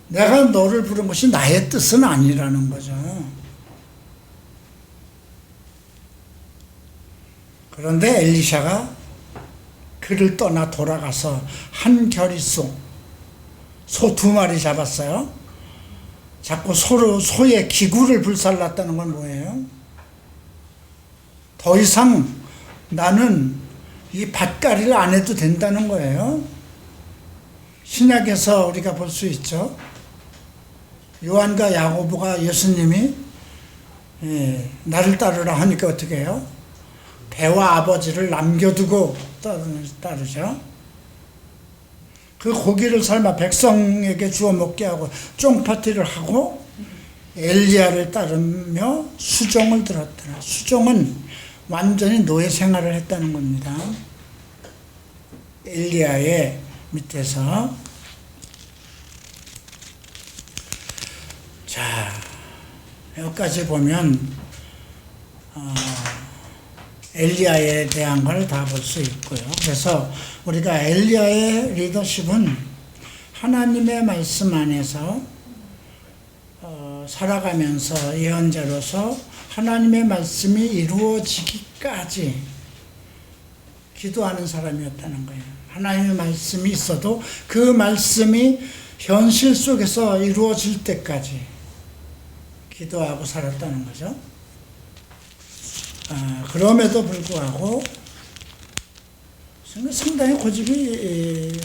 내가 너를 부른 것이 나의 뜻은 아니라는 거죠. 그런데 엘리샤가 그를 떠나 돌아가서 한 겨리소 소 2마리 잡았어요. 자꾸 소의 기구를 불살랐다는 건 뭐예요? 더 이상 나는 이 밭갈이를 안 해도 된다는 거예요. 신약에서 우리가 볼 수 있죠. 요한과 야고보가 예수님이 나를 따르라 하니까 어떻게 해요? 배와 아버지를 남겨두고 따르죠. 그 고기를 삶아 백성에게 주워 먹게 하고 쫑파티를 하고 엘리야를 따르며 수종을 들었더라. 수종은 완전히 노예 생활을 했다는 겁니다. 엘리야의 밑에서. 자, 여기까지 보면 엘리야에 대한 걸 다 볼 수 있고요. 그래서 우리가 엘리야의 리더십은 하나님의 말씀 안에서 살아가면서 예언자로서 하나님의 말씀이 이루어지기까지 기도하는 사람이었다는 거예요. 하나님의 말씀이 있어도 그 말씀이 현실 속에서 이루어질 때까지 기도하고 살았다는 거죠. 그럼에도 불구하고 상당히 고집이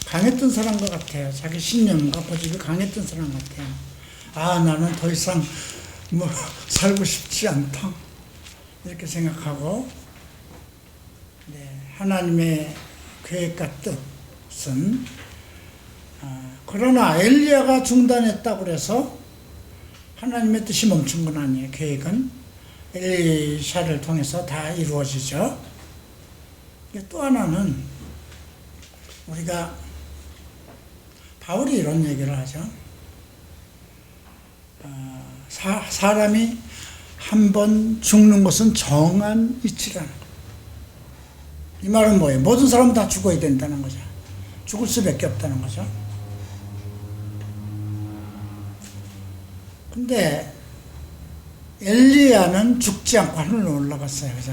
강했던 사람 것 같아요. 자기 신념과 고집이 강했던 사람 같아요. 나는 더 이상 살고 싶지 않다 이렇게 생각하고, 하나님의 계획과 뜻은 그러나 엘리야가 중단했다고 해서 하나님의 뜻이 멈춘 건 아니에요. 계획은 엘리샤를 통해서 다 이루어지죠. 또 하나는 우리가 바울이 이런 얘기를 하죠. 사람이 한 번 죽는 것은 정한 이치라는 거예요. 이 말은 뭐예요? 모든 사람은 다 죽어야 된다는 거죠. 죽을 수밖에 없다는 거죠. 근데 엘리야는 죽지 않고 하늘로 올라갔어요. 그죠?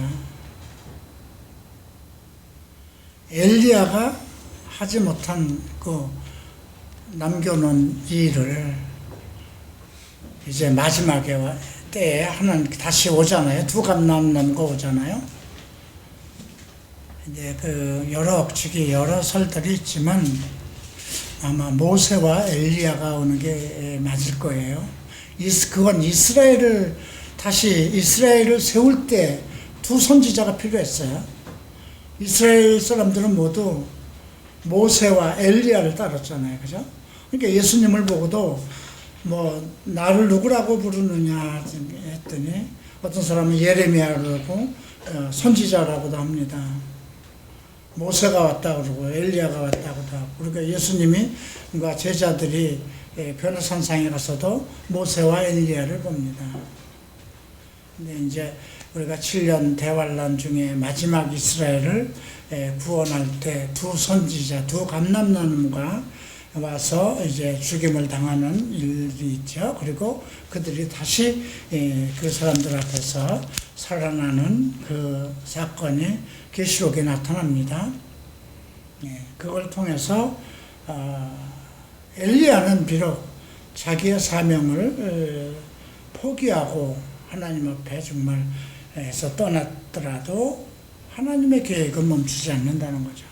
엘리야가 하지 못한 그 남겨놓은 일을 이제 마지막에 때에 하나님 다시 오잖아요. 두 감람나무가 오잖아요. 이제 그 여러 설들이 있지만 아마 모세와 엘리야가 오는 게 맞을 거예요. 그건 이스라엘을 세울 때 두 선지자가 필요했어요. 이스라엘 사람들은 모두 모세와 엘리야를 따랐잖아요. 그죠? 그러니까 예수님을 보고도 나를 누구라고 부르느냐 했더니 어떤 사람은 예레미야라고 선지자라고도 합니다. 모세가 왔다 그러고 엘리야가 왔다고도 하고. 그러니까 예수님이 제자들이 변호산상에 가서도 모세와 엘리야를 봅니다. 근데 이제 우리가 7년 대환란 중에 마지막 이스라엘을 구원할 때 두 선지자, 두 감람나무가 와서 이제 죽임을 당하는 일이 있죠. 그리고 그들이 다시 그 사람들 앞에서 살아나는 그 사건이 계시록에 나타납니다. 그걸 통해서 엘리야는 비록 자기의 사명을 포기하고 하나님 앞에 정말 에서 떠났더라도 하나님의 계획은 멈추지 않는다는 거죠.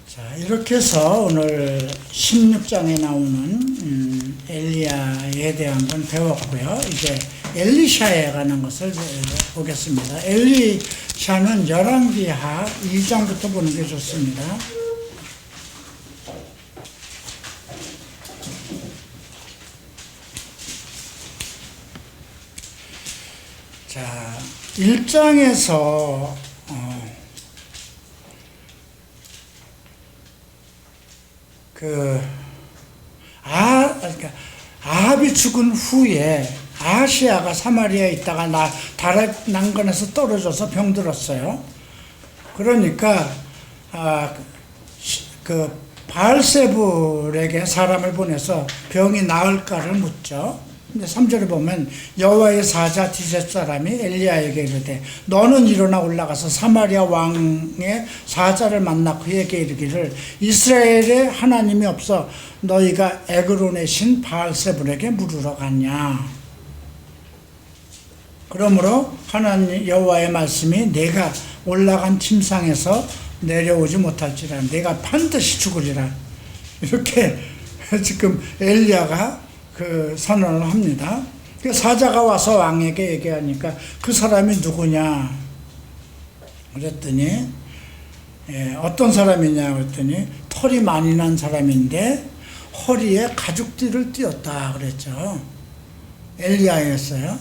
자, 이렇게 해서 오늘 16장에 나오는 엘리야에 대한 건 배웠고요. 이제 엘리샤에 관한 것을 보겠습니다. 엘리샤는 열왕기하 2장부터 보는 게 좋습니다. 자, 1장에서 그러니까 아합이 죽은 후에 아하시아가 사마리아에 있다가 난간에서 떨어져서 병들었어요. 그러니까 그 바알세불에게 사람을 보내서 병이 나을까를 묻죠. 근데 3절에 보면 여호와의 사자 디셋 사람이 엘리야에게 이르되 너는 일어나 올라가서 사마리아 왕의 사자를 만나 그에게 이르기를 이스라엘에 하나님이 없어 너희가 에그론의 신 바알세불에게 물으러 갔냐. 그러므로 하나님 여호와의 말씀이 내가 올라간 침상에서 내려오지 못할지라 내가 반드시 죽으리라. 이렇게 지금 엘리야가 그 선언을 합니다. 그 사자가 와서 왕에게 얘기하니까 그 사람이 누구냐 그랬더니 어떤 사람이냐 그랬더니 털이 많이 난 사람인데 허리에 가죽띠를 띄었다 그랬죠. 엘리야였어요.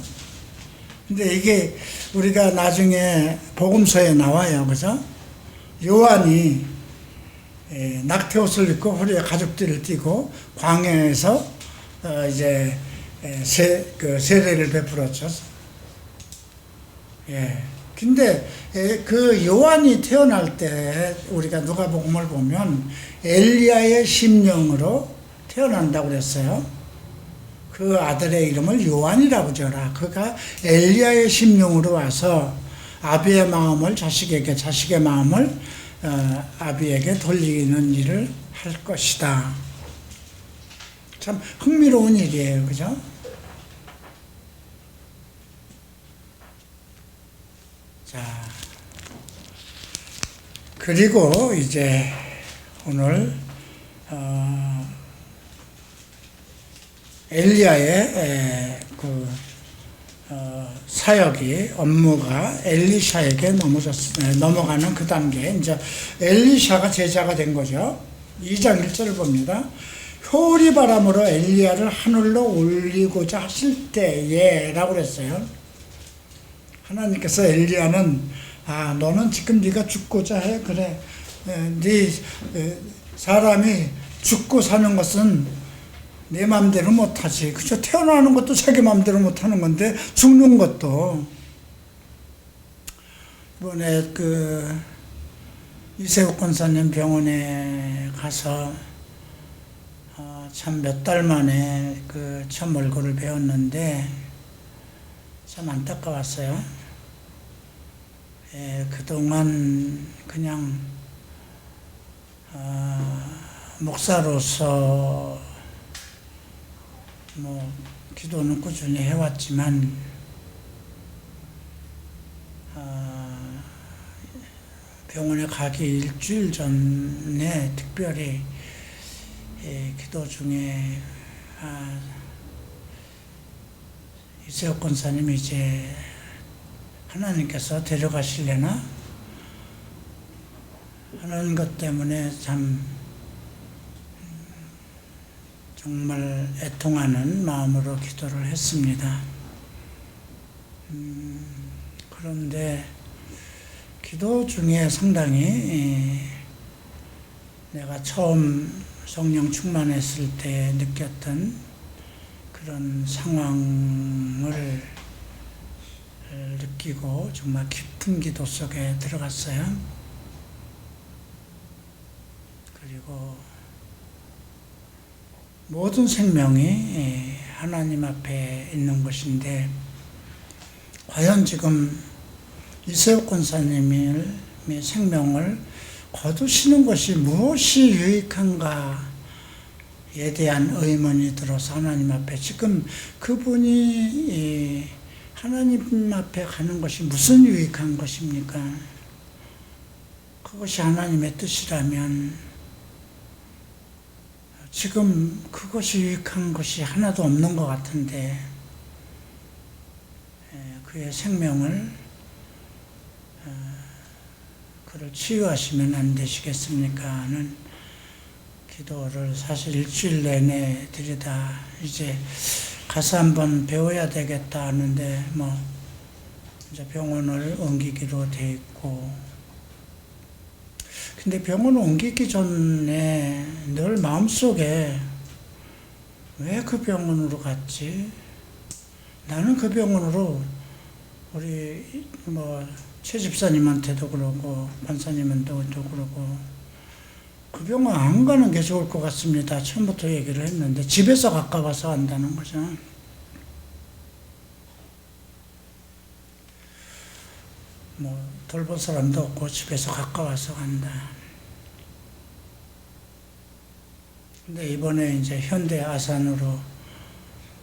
근데 이게 우리가 나중에 복음서에 나와요. 그죠? 요한이 낙태옷을 입고 허리에 가죽띠를 띠고 광야에서 이제 세례를 베풀었죠. 근데 그 요한이 태어날 때 우리가 누가복음을 보면 엘리야의 심령으로 태어난다고 그랬어요. 그 아들의 이름을 요한이라고 지어라. 그가 엘리야의 심령으로 와서 아비의 마음을 자식에게, 자식의 마음을 아비에게 돌리는 일을 할 것이다. 참 흥미로운 일이에요. 그죠? 자, 그리고 이제 오늘 엘리야의 그 사역이 업무가 엘리샤에게 넘어가는 그 단계 이제 엘리샤가 제자가 된 거죠. 2장 1절을 봅니다. 효리바람으로 엘리야를 하늘로 올리고자 하실 때에 라고 그랬어요. 하나님께서 엘리야는 너는 지금 네가 죽고자 해. 그래. 네 사람이 죽고 사는 것은 내 마음대로 못하지. 그죠? 태어나는 것도 자기 마음대로 못하는 건데 죽는 것도. 이번에 그 이세욱 권사님 병원에 가서 참 몇 달 만에 그 처음 얼굴을 배웠는데 참 안타까웠어요. 그동안 그냥 목사로서 뭐 기도는 꾸준히 해왔지만 병원에 가기 일주일 전에 특별히 기도 중에 이세욱 권사님이 이제 하나님께서 데려가실래나 하는 것 때문에 참 정말 애통하는 마음으로 기도를 했습니다. 그런데 기도 중에 상당히 내가 처음 성령 충만했을 때 느꼈던 그런 상황을 느끼고 정말 깊은 기도 속에 들어갔어요. 그리고 모든 생명이 하나님 앞에 있는 것인데, 과연 지금 이세옥 권사님의 생명을 거두시는 것이 무엇이 유익한가에 대한 의문이 들어서 하나님 앞에 지금 그분이 하나님 앞에 가는 것이 무슨 유익한 것입니까? 그것이 하나님의 뜻이라면 지금 그것이 유익한 것이 하나도 없는 것 같은데, 그의 생명을 그를 치유하시면 안 되시겠습니까? 하는 기도를 사실 일주일 내내 드리다 이제 가서 한번 배워야 되겠다 하는데 이제 병원을 옮기기로 돼 있고, 근데 병원을 옮기기 전에 늘 마음속에 왜 그 병원으로 갔지? 나는 그 병원으로 우리 최 집사님한테도 그러고 권사님한테도 그러고 그 병원 안 가는 게 좋을 것 같습니다. 처음부터 얘기를 했는데 집에서 가까워서 간다는 거죠. 돌볼 사람도 없고 집에서 가까워서 간다. 근데 이번에 이제 현대 아산으로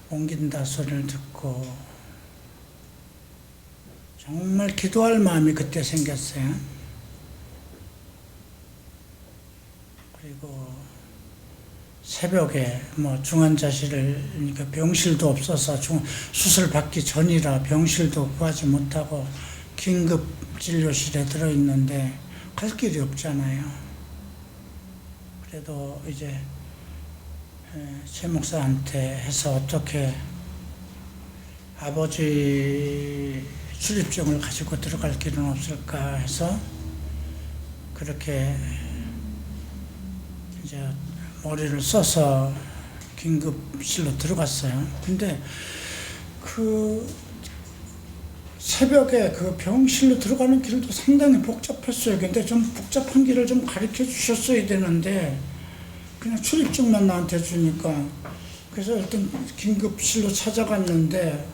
옮긴다 소리를 듣고 정말 기도할 마음이 그때 생겼어요. 그리고 새벽에 중환자실을, 그러니까 병실도 없어서 수술 받기 전이라 병실도 구하지 못하고 긴급 진료실에 들어있는데 갈 길이 없잖아요. 그래도 이제 최 목사한테 해서 어떻게 아버지 출입증을 가지고 들어갈 길은 없을까 해서 그렇게 이제 머리를 써서 긴급실로 들어갔어요. 근데 새벽에 그 병실로 들어가는 길도 상당히 복잡했어요. 근데 좀 복잡한 길을 좀 가르쳐 주셨어야 되는데 그냥 출입증만 나한테 주니까, 그래서 일단 긴급실로 찾아갔는데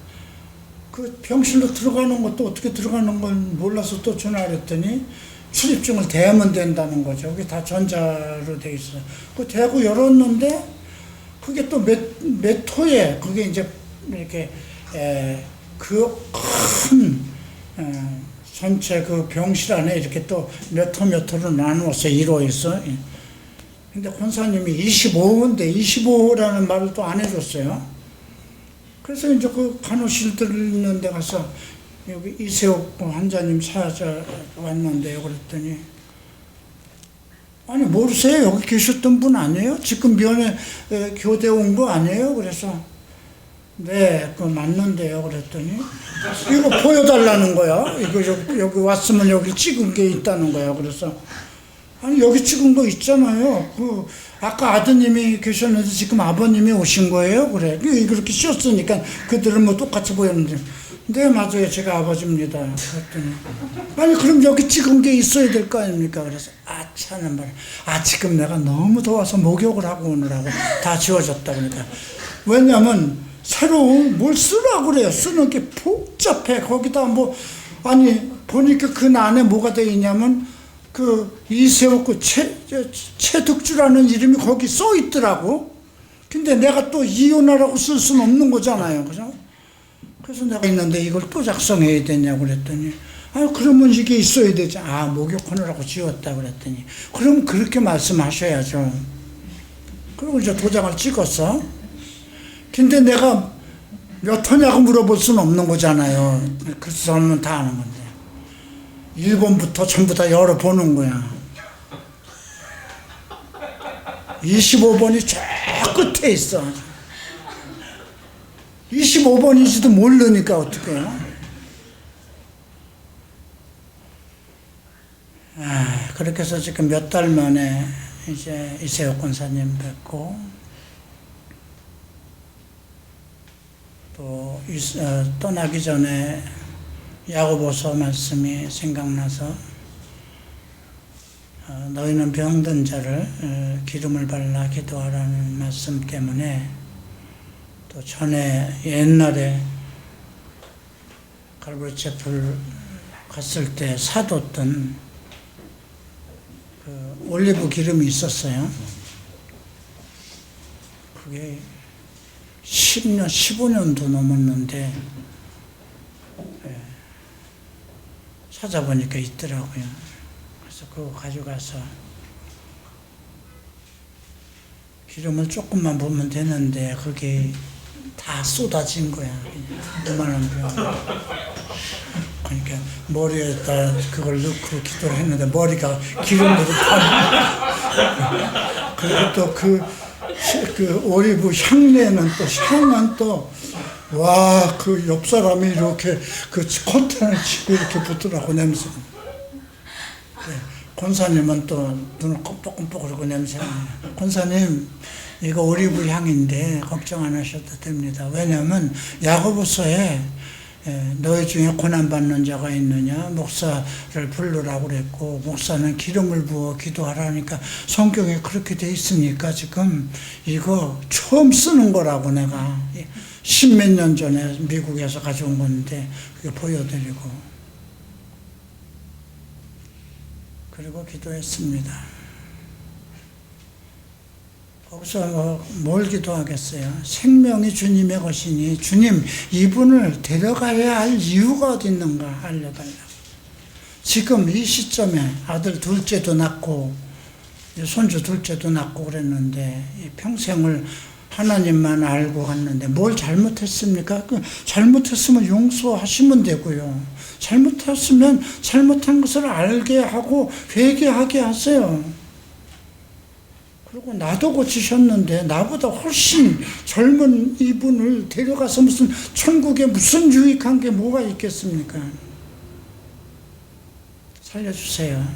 그 병실로 들어가는 것도 어떻게 들어가는 건 몰라서 또 전화를 했더니 출입증을 대면 된다는 거죠. 그게 다 전자로 돼 있어요. 그 대고 열었는데 그게 또 몇 호에 그게 이제 이렇게 그 큰 전체 그 병실 안에 이렇게 또 몇 호로 나누었어요. 1호에서. 근데 권사님이 25호인데 25호라는 말을 또 안 해줬어요. 그래서 이제 그 간호실 들는 데 가서 여기 이세옥 환자님 찾아왔는데요. 그랬더니 아니 모르세요? 여기 계셨던 분 아니에요? 지금 면회 교대 온 거 아니에요? 그래서 네, 그거 맞는데요. 그랬더니 이거 보여달라는 거야. 이거 여기 왔으면 여기 찍은 게 있다는 거야. 그래서 아니 여기 찍은 거 있잖아요. 아까 아드님이 계셨는데 지금 아버님이 오신 거예요? 그래. 그렇게 씌웠으니까 그들은 똑같이 보였는데 네 맞아요. 제가 아버지입니다. 그랬더니 아니 그럼 여기 찍은 게 있어야 될 거 아닙니까? 그래서 차는 말. 지금 내가 너무 더워서 목욕을 하고 오느라고 다 지워졌다 그러니까. 왜냐면 새로운 뭘 쓰라고 그래요. 쓰는 게 복잡해. 거기다 아니 보니까 그 안에 뭐가 돼 있냐면 이세옥 최득주라는 이름이 거기 써 있더라고. 근데 내가 또 이혼하라고 쓸 수는 없는 거잖아요. 그래서 내가 있는데 이걸 또 작성해야 되냐고 그랬더니 그러면 이게 있어야 되지. 목욕하느라고 지웠다 그랬더니 그럼 그렇게 말씀하셔야죠. 그리고 이제 도장을 찍었어. 근데 내가 몇 호냐고 물어볼 수는 없는 거잖아요. 그 사람은 다 아는 건데 1번부터 전부 다 열어보는 거야. 25번이 저 끝에 있어. 25번인지도 모르니까 어떡해요? 그렇게 해서 지금 몇 달 만에 이제 이세옥 권사님 뵙고 또 떠나기 전에 야고보서 말씀이 생각나서 너희는 병든 자를 기름을 발라 기도하라는 말씀 때문에 또 전에 옛날에 갈보리 채플 갔을 때 사뒀던 그 올리브 기름이 있었어요. 그게 10년, 15년도 넘었는데 찾아보니까 있더라고요. 그래서 그거 가져가서 기름을 조금만 부으면 되는데 그게 다 쏟아진 거야. 그만한 병. 그러니까 머리에다 그걸 넣고 기도를 했는데 머리가 기름으로 타. 그리고 또 그 올리브 향내는 또 향은 또 와, 그 옆 사람이 이렇게 그 컨테너를 치고 이렇게 붙더라고, 냄새. 네, 권사님은 또 눈을 껌뻑껌뻑 그러고 냄새가 나요. 권사님, 이거 올리브 향인데 걱정 안 하셔도 됩니다. 왜냐면 야고보서에 너희 중에 고난받는 자가 있느냐 목사를 부르라고 그랬고 목사는 기름을 부어 기도하라니까 성경에 그렇게 돼 있으니까 지금 이거 처음 쓰는 거라고 내가 10몇 년 전에 미국에서 가져온 건데 그게 보여드리고 그리고 기도했습니다. 거기서 뭘 기도하겠어요? 생명이 주님의 것이니 주님 이분을 데려가야 할 이유가 어디 있는가 알려달라고. 지금 이 시점에 아들 둘째도 낳고 손주 둘째도 낳고 그랬는데 평생을 하나님만 알고 갔는데 뭘 잘못했습니까? 잘못했으면 용서하시면 되고요. 잘못했으면 잘못한 것을 알게 하고 회개하게 하세요. 그리고 나도 고치셨는데 나보다 훨씬 젊은 이분을 데려가서 무슨 천국에 무슨 유익한 게 뭐가 있겠습니까? 살려주세요.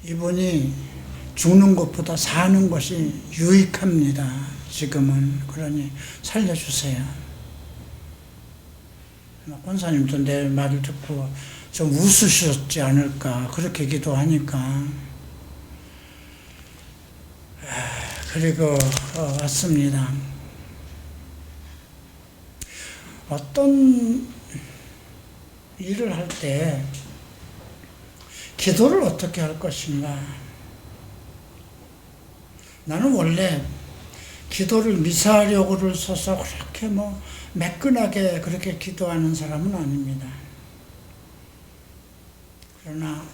이분이 죽는 것보다 사는 것이 유익합니다. 지금은. 그러니 살려주세요. 권사님도 내 말을 듣고 좀 웃으셨지 않을까 그렇게 기도하니까 그리고 왔습니다. 어떤 일을 할 때 기도를 어떻게 할 것인가? 나는 원래 기도를 미사력을 써서 그렇게 매끈하게 그렇게 기도하는 사람은 아닙니다. 그러나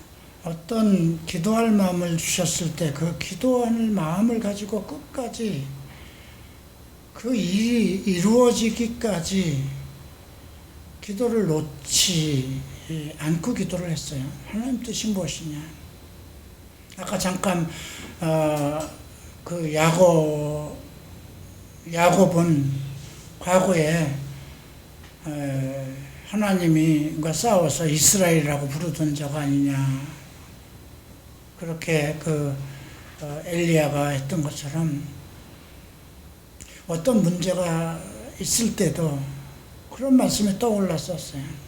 어떤 기도할 마음을 주셨을 때 그 기도할 마음을 가지고 끝까지 그 일이 이루어지기까지 기도를 놓지 않고 기도를 했어요. 하나님 뜻이 무엇이냐? 아까 잠깐 그 야곱은 과거에 하나님과 싸워서 이스라엘이라고 부르던 자가 아니냐. 그렇게 엘리야가 했던 것처럼 어떤 문제가 있을 때도 그런 말씀이 떠올랐었어요.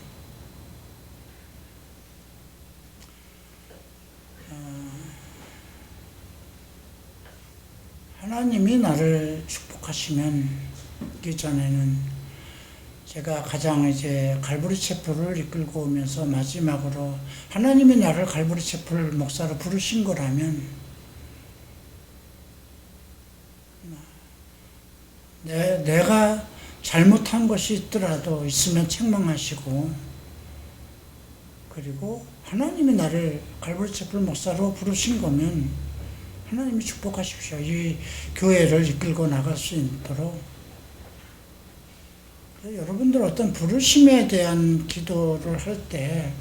하나님이 나를 축복하시면 이전에는 제가 가장 이제 갈보리 채플을 이끌고 오면서 마지막으로 하나님이 나를 갈보리 채플 목사로 부르신 거라면 내가 잘못한 것이 있더라도 있으면 책망하시고 그리고 하나님이 나를 갈보리 채플 목사로 부르신 거면 하나님이 축복하십시오. 이 교회를 이끌고 나갈 수 있도록 여러분들 어떤 부르심에 대한 기도를 할 때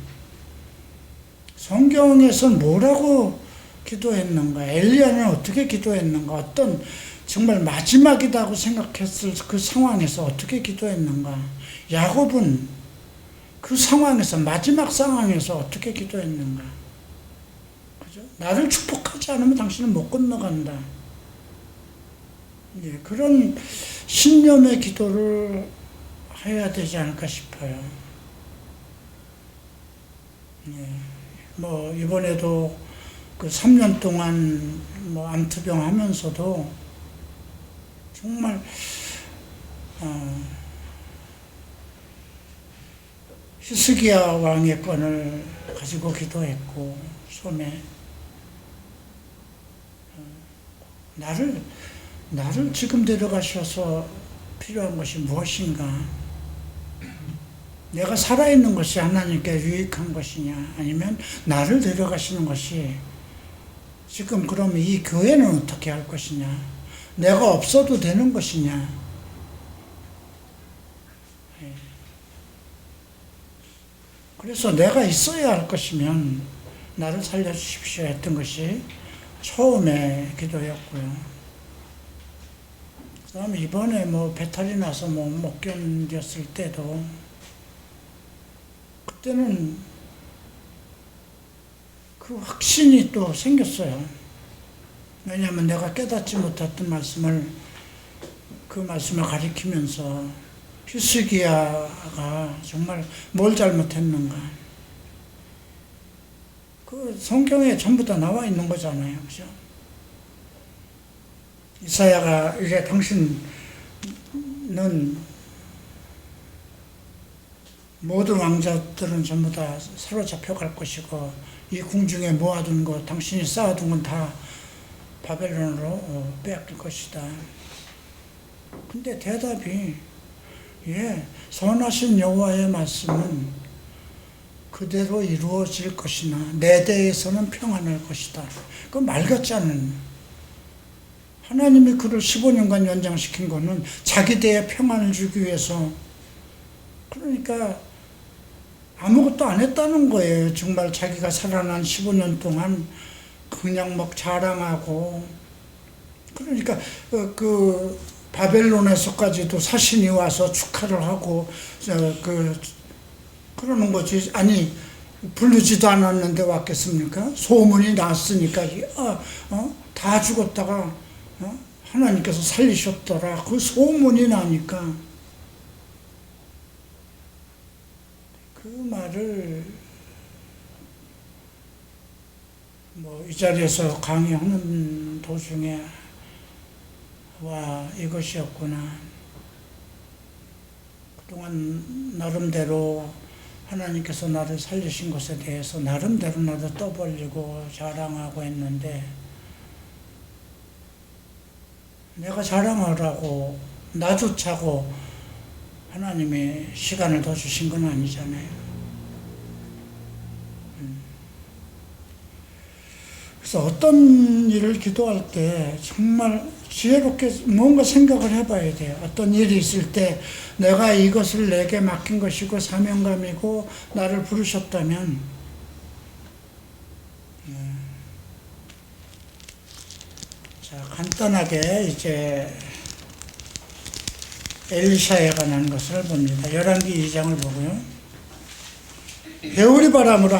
성경에서는 뭐라고 기도했는가? 엘리야는 어떻게 기도했는가? 어떤 정말 마지막이라고 생각했을 그 상황에서 어떻게 기도했는가? 야곱은 그 상황에서 마지막 상황에서 어떻게 기도했는가? 그죠? 나를 축복하지 않으면 당신은 못 건너간다. 예, 그런 신념의 기도를 해야 되지 않을까 싶어요. 예. 뭐 이번에도 그 3년 동안 뭐 암투병 하면서도 정말 히스기야 왕의 건을 가지고 기도했고, 손에 나를 지금 데려가셔서 필요한 것이 무엇인가? 내가 살아있는 것이 하나님께 유익한 것이냐, 아니면 나를 데려가시는 것이 지금 그러면 이 교회는 어떻게 할 것이냐, 내가 없어도 되는 것이냐. 그래서 내가 있어야 할 것이면 나를 살려주십시오 했던 것이 처음에 기도였고요. 그 다음에 이번에 뭐 배탈이 나서 뭐 못 견뎠을 때도, 그때는 그 확신이 또 생겼어요. 왜냐하면 내가 깨닫지 못했던 말씀을, 그 말씀을 가리키면서 히스기야가 정말 뭘 잘못했는가. 그 성경에 전부 다 나와 있는 거잖아요. 그죠? 이사야가 이제 당신은 모든 왕자들은 전부 다 사로잡혀 갈 것이고, 이 궁중에 모아둔 것, 당신이 쌓아둔 건 다 바벨론으로 빼앗길 것이다. 근데 대답이, 선하신 여호와의 말씀은 그대로 이루어질 것이나 내 대에서는 평안할 것이다. 그 말 같지 않은, 하나님이 그를 15년간 연장시킨 거는 자기 대에 평안을 주기 위해서, 그러니까 아무것도 안 했다는 거예요. 정말 자기가 살아난 15년 동안 그냥 막 자랑하고, 그러니까 그 바벨론에서까지도 사신이 와서 축하를 하고 그러는 거지. 아니, 부르지도 않았는데 왔겠습니까? 소문이 났으니까 다 죽었다가 하나님께서 살리셨더라, 그 소문이 나니까 그 말을 뭐 이 자리에서 강의하는 도중에, 와, 이것이었구나. 그동안 나름대로 하나님께서 나를 살리신 것에 대해서 나름대로 나도 떠벌리고 자랑하고 했는데, 내가 자랑하라고 나조차고 하나님의 시간을 더 주신 건 아니잖아요. 그래서 어떤 일을 기도할 때 정말 지혜롭게 뭔가 생각을 해봐야 돼요. 어떤 일이 있을 때 내가 이것을 내게 맡긴 것이고 사명감이고 나를 부르셨다면, 자, 간단하게 이제 엘리샤에 관한 것을 봅니다. 열왕기 2장을 보고요. 배우리 바람으로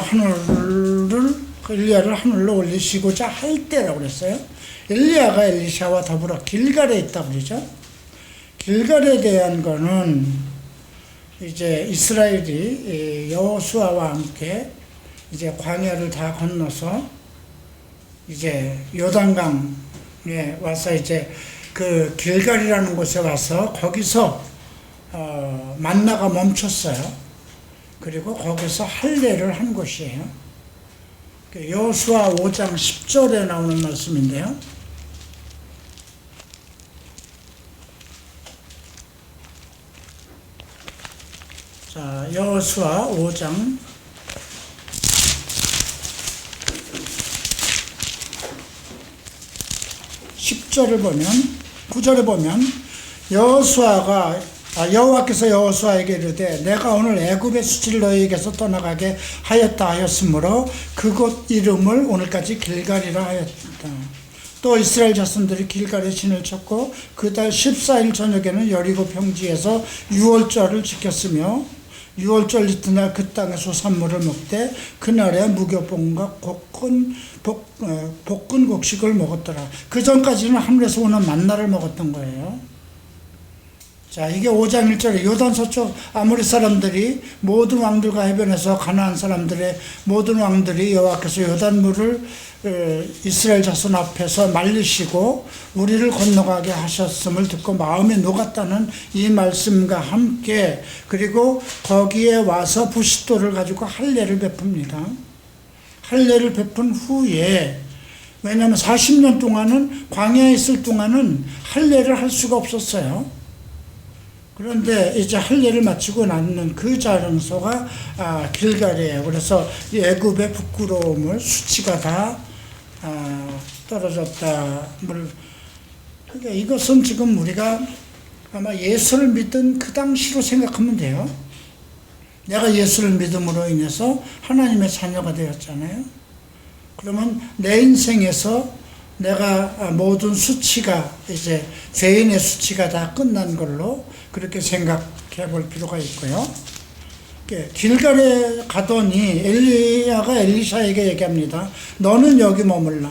엘리야를 하늘로 올리시고자 할 때라고 그랬어요. 엘리야가 엘리샤와 더불어 길갈에 있다고 그러죠. 길갈에 대한 거는 이제 이스라엘이 여호수아와 함께 이제 광야를 다 건너서 이제 요단강에 와서 이제 그 길갈이라는 곳에 와서 거기서 만나가 멈췄어요. 그리고 거기서 할례를 한 곳이에요. 여호수아 5장 10절에 나오는 말씀인데요. 자, 여호수아 5장 10절을 보면, 9절에 보면 여호와께서 여호수아에게 이르되 내가 오늘 애굽의 수치를 너희에게서 떠나가게 하였다 하였으므로 그곳 이름을 오늘까지 길갈이라 하였다. 또 이스라엘 자손들이 길갈에 진을 쳤고 그 달 14일 저녁에는 여리고 평지에서 유월절을 지켰으며 유월절 이튿날 그 땅에서 산물을 먹되 그날에 무교봉과 볶은 곡식을 먹었더라. 그 전까지는 하늘에서 오는 만나를 먹었던 거예요. 자, 이게 5장 1절에 요단 서쪽 아모리 사람들이 모든 왕들과 해변에서 가나안 사람들의 모든 왕들이 여호와께서 요단물을 이스라엘 자손 앞에서 말리시고 우리를 건너가게 하셨음을 듣고 마음에 녹았다는 이 말씀과 함께, 그리고 거기에 와서 부싯돌을 가지고 할례를 베풉니다. 할례를 베푼 후에, 왜냐하면 40년 동안은 광야에 있을 동안은 할례를 할 수가 없었어요. 그런데 이제 할례를 마치고 나는 그 장소가 길갈이에요. 그래서 이 애굽의 부끄러움을, 수치가 다 떨어졌다. 그러니까 이것은 지금 우리가 아마 예수를 믿은 그 당시로 생각하면 돼요. 내가 예수를 믿음으로 인해서 하나님의 자녀가 되었잖아요. 그러면 내 인생에서 내가 모든 수치가, 이제 죄인의 수치가 다 끝난 걸로 그렇게 생각해 볼 필요가 있고요. 길갈에 가더니 엘리야가 엘리샤에게 얘기합니다. 너는 여기 머물라.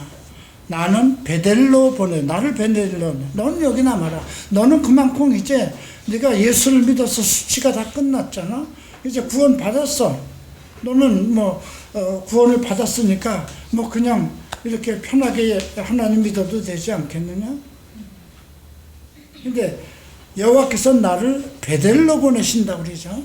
나는 베델로 보내. 나를 베델로. 너는 여기 남아라. 너는 그만큼 이제 네가 예수를 믿어서 수치가 다 끝났잖아. 이제 구원 받았어. 너는 구원을 받았으니까 그냥 이렇게 편하게 하나님 믿어도 되지 않겠느냐? 근데 여호와께서 나를 베델로 보내신다 그러죠.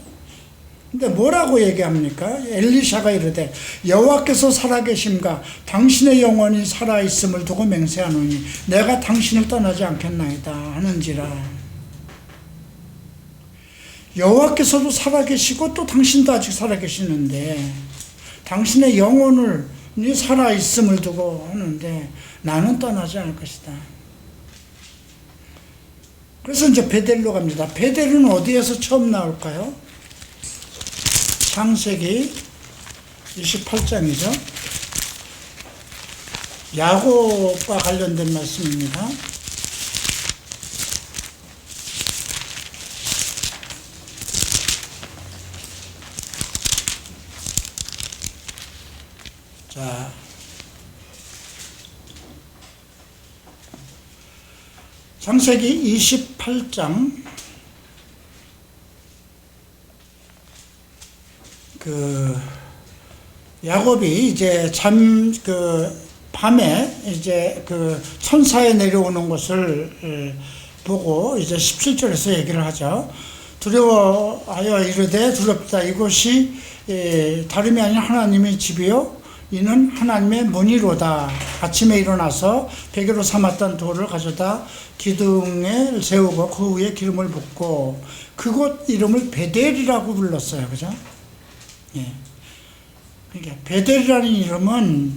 근데 뭐라고 얘기합니까? 엘리샤가 이르되 여호와께서 살아계심과 당신의 영혼이 살아있음을 두고 맹세하노니 내가 당신을 떠나지 않겠나이다 하는지라. 여호와께서도 살아계시고 또 당신도 아직 살아계시는데 당신의 영혼을 살아있음을 두고 하는데 나는 떠나지 않을 것이다. 그래서 이제 베델로 갑니다. 베델은 어디에서 처음 나올까요? 창세기 28장이죠. 야곱과 관련된 말씀입니다. 자, 창세기 28장 야곱이 이제 밤에 이제 천사에 내려오는 것을 보고 이제 17절에서 얘기를 하죠. 두려워하여 이르되 두렵다. 이곳이 다름이 아닌 하나님의 집이요 이는 하나님의 문이로다. 아침에 일어나서 베개로 삼았던 돌을 가져다 기둥에 세우고 그 위에 기름을 붓고 그곳 이름을 베델이라고 불렀어요. 그죠? 예. 그러니까 베델이라는 이름은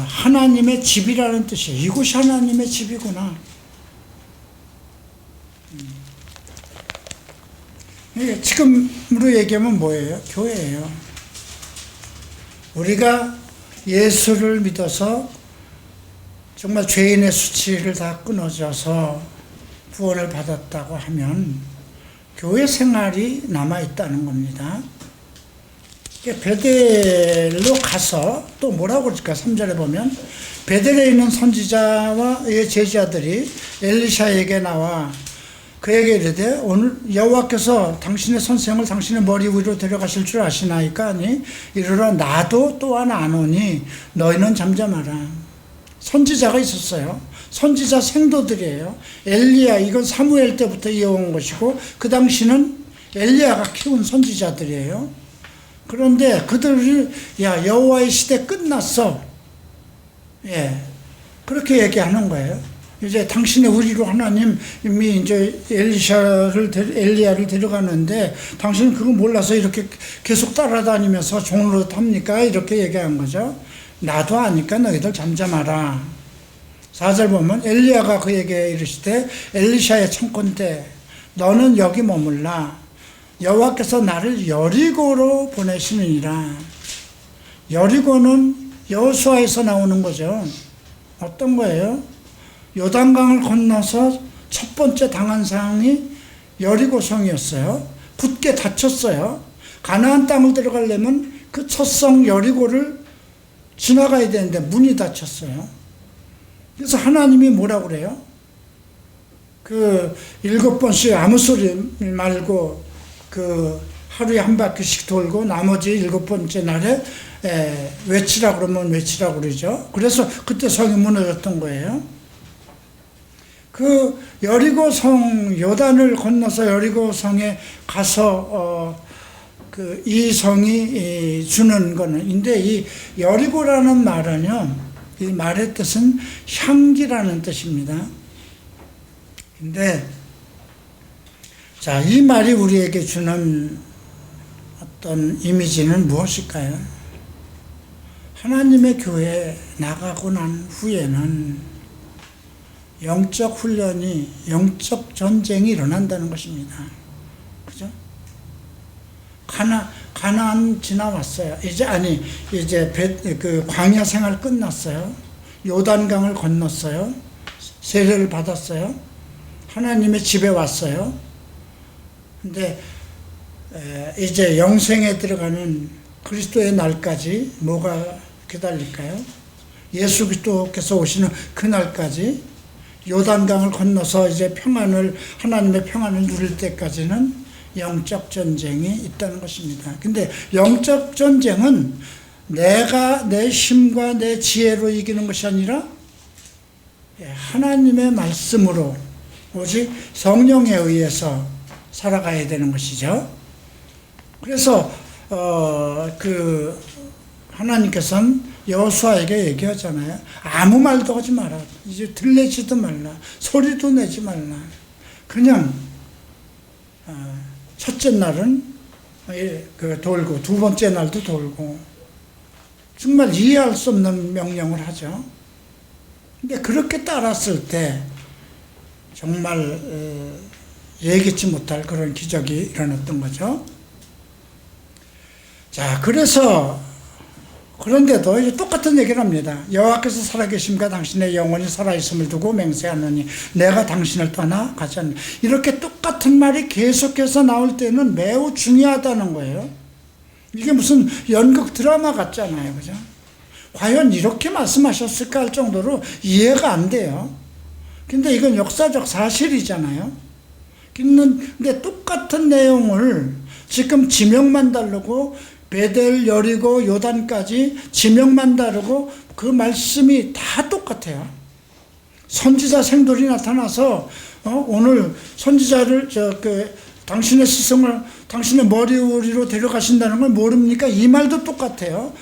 하나님의 집이라는 뜻이에요. 이곳이 하나님의 집이구나. 그러니까 지금으로 얘기하면 뭐예요? 교회예요. 우리가 예수를 믿어서 정말 죄인의 수치를 다 끊어져서 구원을 받았다고 하면 교회 생활이 남아있다는 겁니다. 베델로 가서 또 뭐라고 그럴까? 3절에 보면 베델에 있는 선지자와 의 제자들이 엘리샤에게 나와 그에게 이르되 오늘 여호와께서 당신의 선생을 당신의 머리 위로 데려가실 줄 아시나이까 하니 이르러 나도 또한 아노니 너희는 잠잠하라. 선지자가 있었어요. 선지자 생도들이에요. 엘리야, 이건 사무엘 때부터 이어온 것이고 그 당시는 엘리야가 키운 선지자들이에요. 그런데 그들이 여호와의 시대 끝났어. 예, 그렇게 얘기하는 거예요. 이제 당신의 의리로 하나님이 이제 엘리야를 데려가는데 당신은 그거 몰라서 이렇게 계속 따라다니면서 종으로 탑니까? 이렇게 얘기한 거죠. 나도 아니까 너희들 잠잠하라. 4절 보면 엘리야가 그에게 이르시되 엘리샤의 청컨대 너는 여기 머물라. 여호와께서 나를 여리고로 보내시느니라. 여리고는 여호수아에서 나오는 거죠. 어떤 거예요? 요단강을 건너서 첫 번째 당한 상이 여리고성이었어요. 굳게 닫혔어요. 가나안 땅을 들어가려면 그 첫 성 여리고를 지나가야 되는데 문이 닫혔어요. 그래서 하나님이 뭐라고 그래요? 그 7번씩 아무 소리 말고 그 하루에 한 바퀴씩 돌고 나머지 7번째 날에 외치라고 그러면 외치라고 그러죠. 그래서 그때 성이 무너졌던 거예요. 그 여리고성 요단을 건너서 여리고성에 가서 그 이 성이 주는 거는 인데 이 여리고라는 말은요, 이 말의 뜻은 향기라는 뜻입니다. 근데 자, 이 말이 우리에게 주는 어떤 이미지는 무엇일까요? 하나님의 교회에 나가고 난 후에는 영적 훈련이, 영적 전쟁이 일어난다는 것입니다. 그죠? 가나안 지나왔어요. 이제 그 광야 생활 끝났어요. 요단강을 건넜어요. 세례를 받았어요. 하나님의 집에 왔어요. 근데 이제 영생에 들어가는 그리스도의 날까지 뭐가 기다릴까요? 예수 그리스도께서 오시는 그날까지 요단강을 건너서 이제 하나님의 평안을 누릴 때까지는 영적 전쟁이 있다는 것입니다. 근데 영적 전쟁은 내가 내 힘과 내 지혜로 이기는 것이 아니라 하나님의 말씀으로 오직 성령에 의해서 살아가야 되는 것이죠. 그래서 그 하나님께서는 여호수아에게 얘기하잖아요. 아무 말도 하지 마라. 이제 들리지도 말라. 소리도 내지 말라. 그냥 첫째 날은 돌고 두 번째 날도 돌고 정말 이해할 수 없는 명령을 하죠. 근데 그렇게 따랐을 때 정말 예기치 못할 그런 기적이 일어났던 거죠. 자, 그런데도 이제 똑같은 얘기를 합니다. 여호와께서 살아계심과 당신의 영혼이 살아있음을 두고 맹세하노니 내가 당신을 떠나 가지 않는다. 이렇게 똑같은 말이 계속해서 나올 때는 매우 중요하다는 거예요. 이게 무슨 연극 드라마 같잖아요. 그죠? 과연 이렇게 말씀하셨을까 할 정도로 이해가 안 돼요. 근데 이건 역사적 사실이잖아요. 근데 똑같은 내용을 지금 지명만 다르고 베델, 여리고, 요단까지 지명만 다르고 그 말씀이 다 똑같아요. 선지자 생돌이 나타나서 오늘 선지자를 당신의 스승을 당신의 머리 위로 데려가신다는 걸 모릅니까? 이 말도 똑같아요.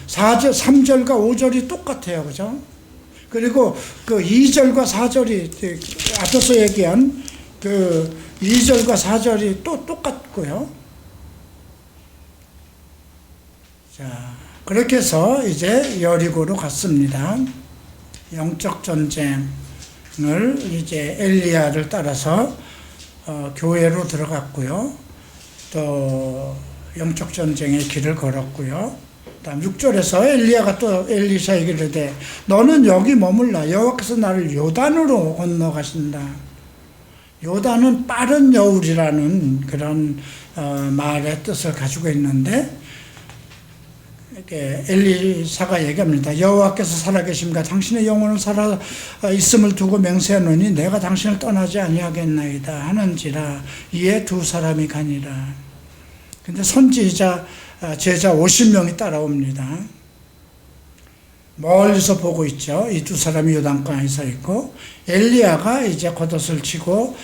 3절과 5절이 똑같아요. 그죠? 그리고 그 2절과 4절이 앞서서 얘기한 그 2절과 4절이 또 똑같고요. 자, 그렇게 해서 이제 여리고로 갔습니다. 영적 전쟁을 이제 엘리야를 따라서 교회로 들어갔고요. 또 영적 전쟁의 길을 걸었고요. 다음 6절에서 엘리야가 또 엘리샤에게 이르되 너는 여기 머물라. 여호와께서 나를 요단으로 건너가신다. 요단은 빠른 여울이라는 그런 말의 뜻을 가지고 있는데 엘리사가 얘기합니다. 여호와께서 살아계심과 당신의 영혼을 살아 있음을 두고 맹세하노니 내가 당신을 떠나지 아니하겠나이다 하는지라. 이에 두 사람이 가니라. 근데 선지자 제자 50명이 따라옵니다. 멀리서 보고 있죠. 이 두 사람이 요단강에 서 있고 엘리야가 이제 겉옷을 치고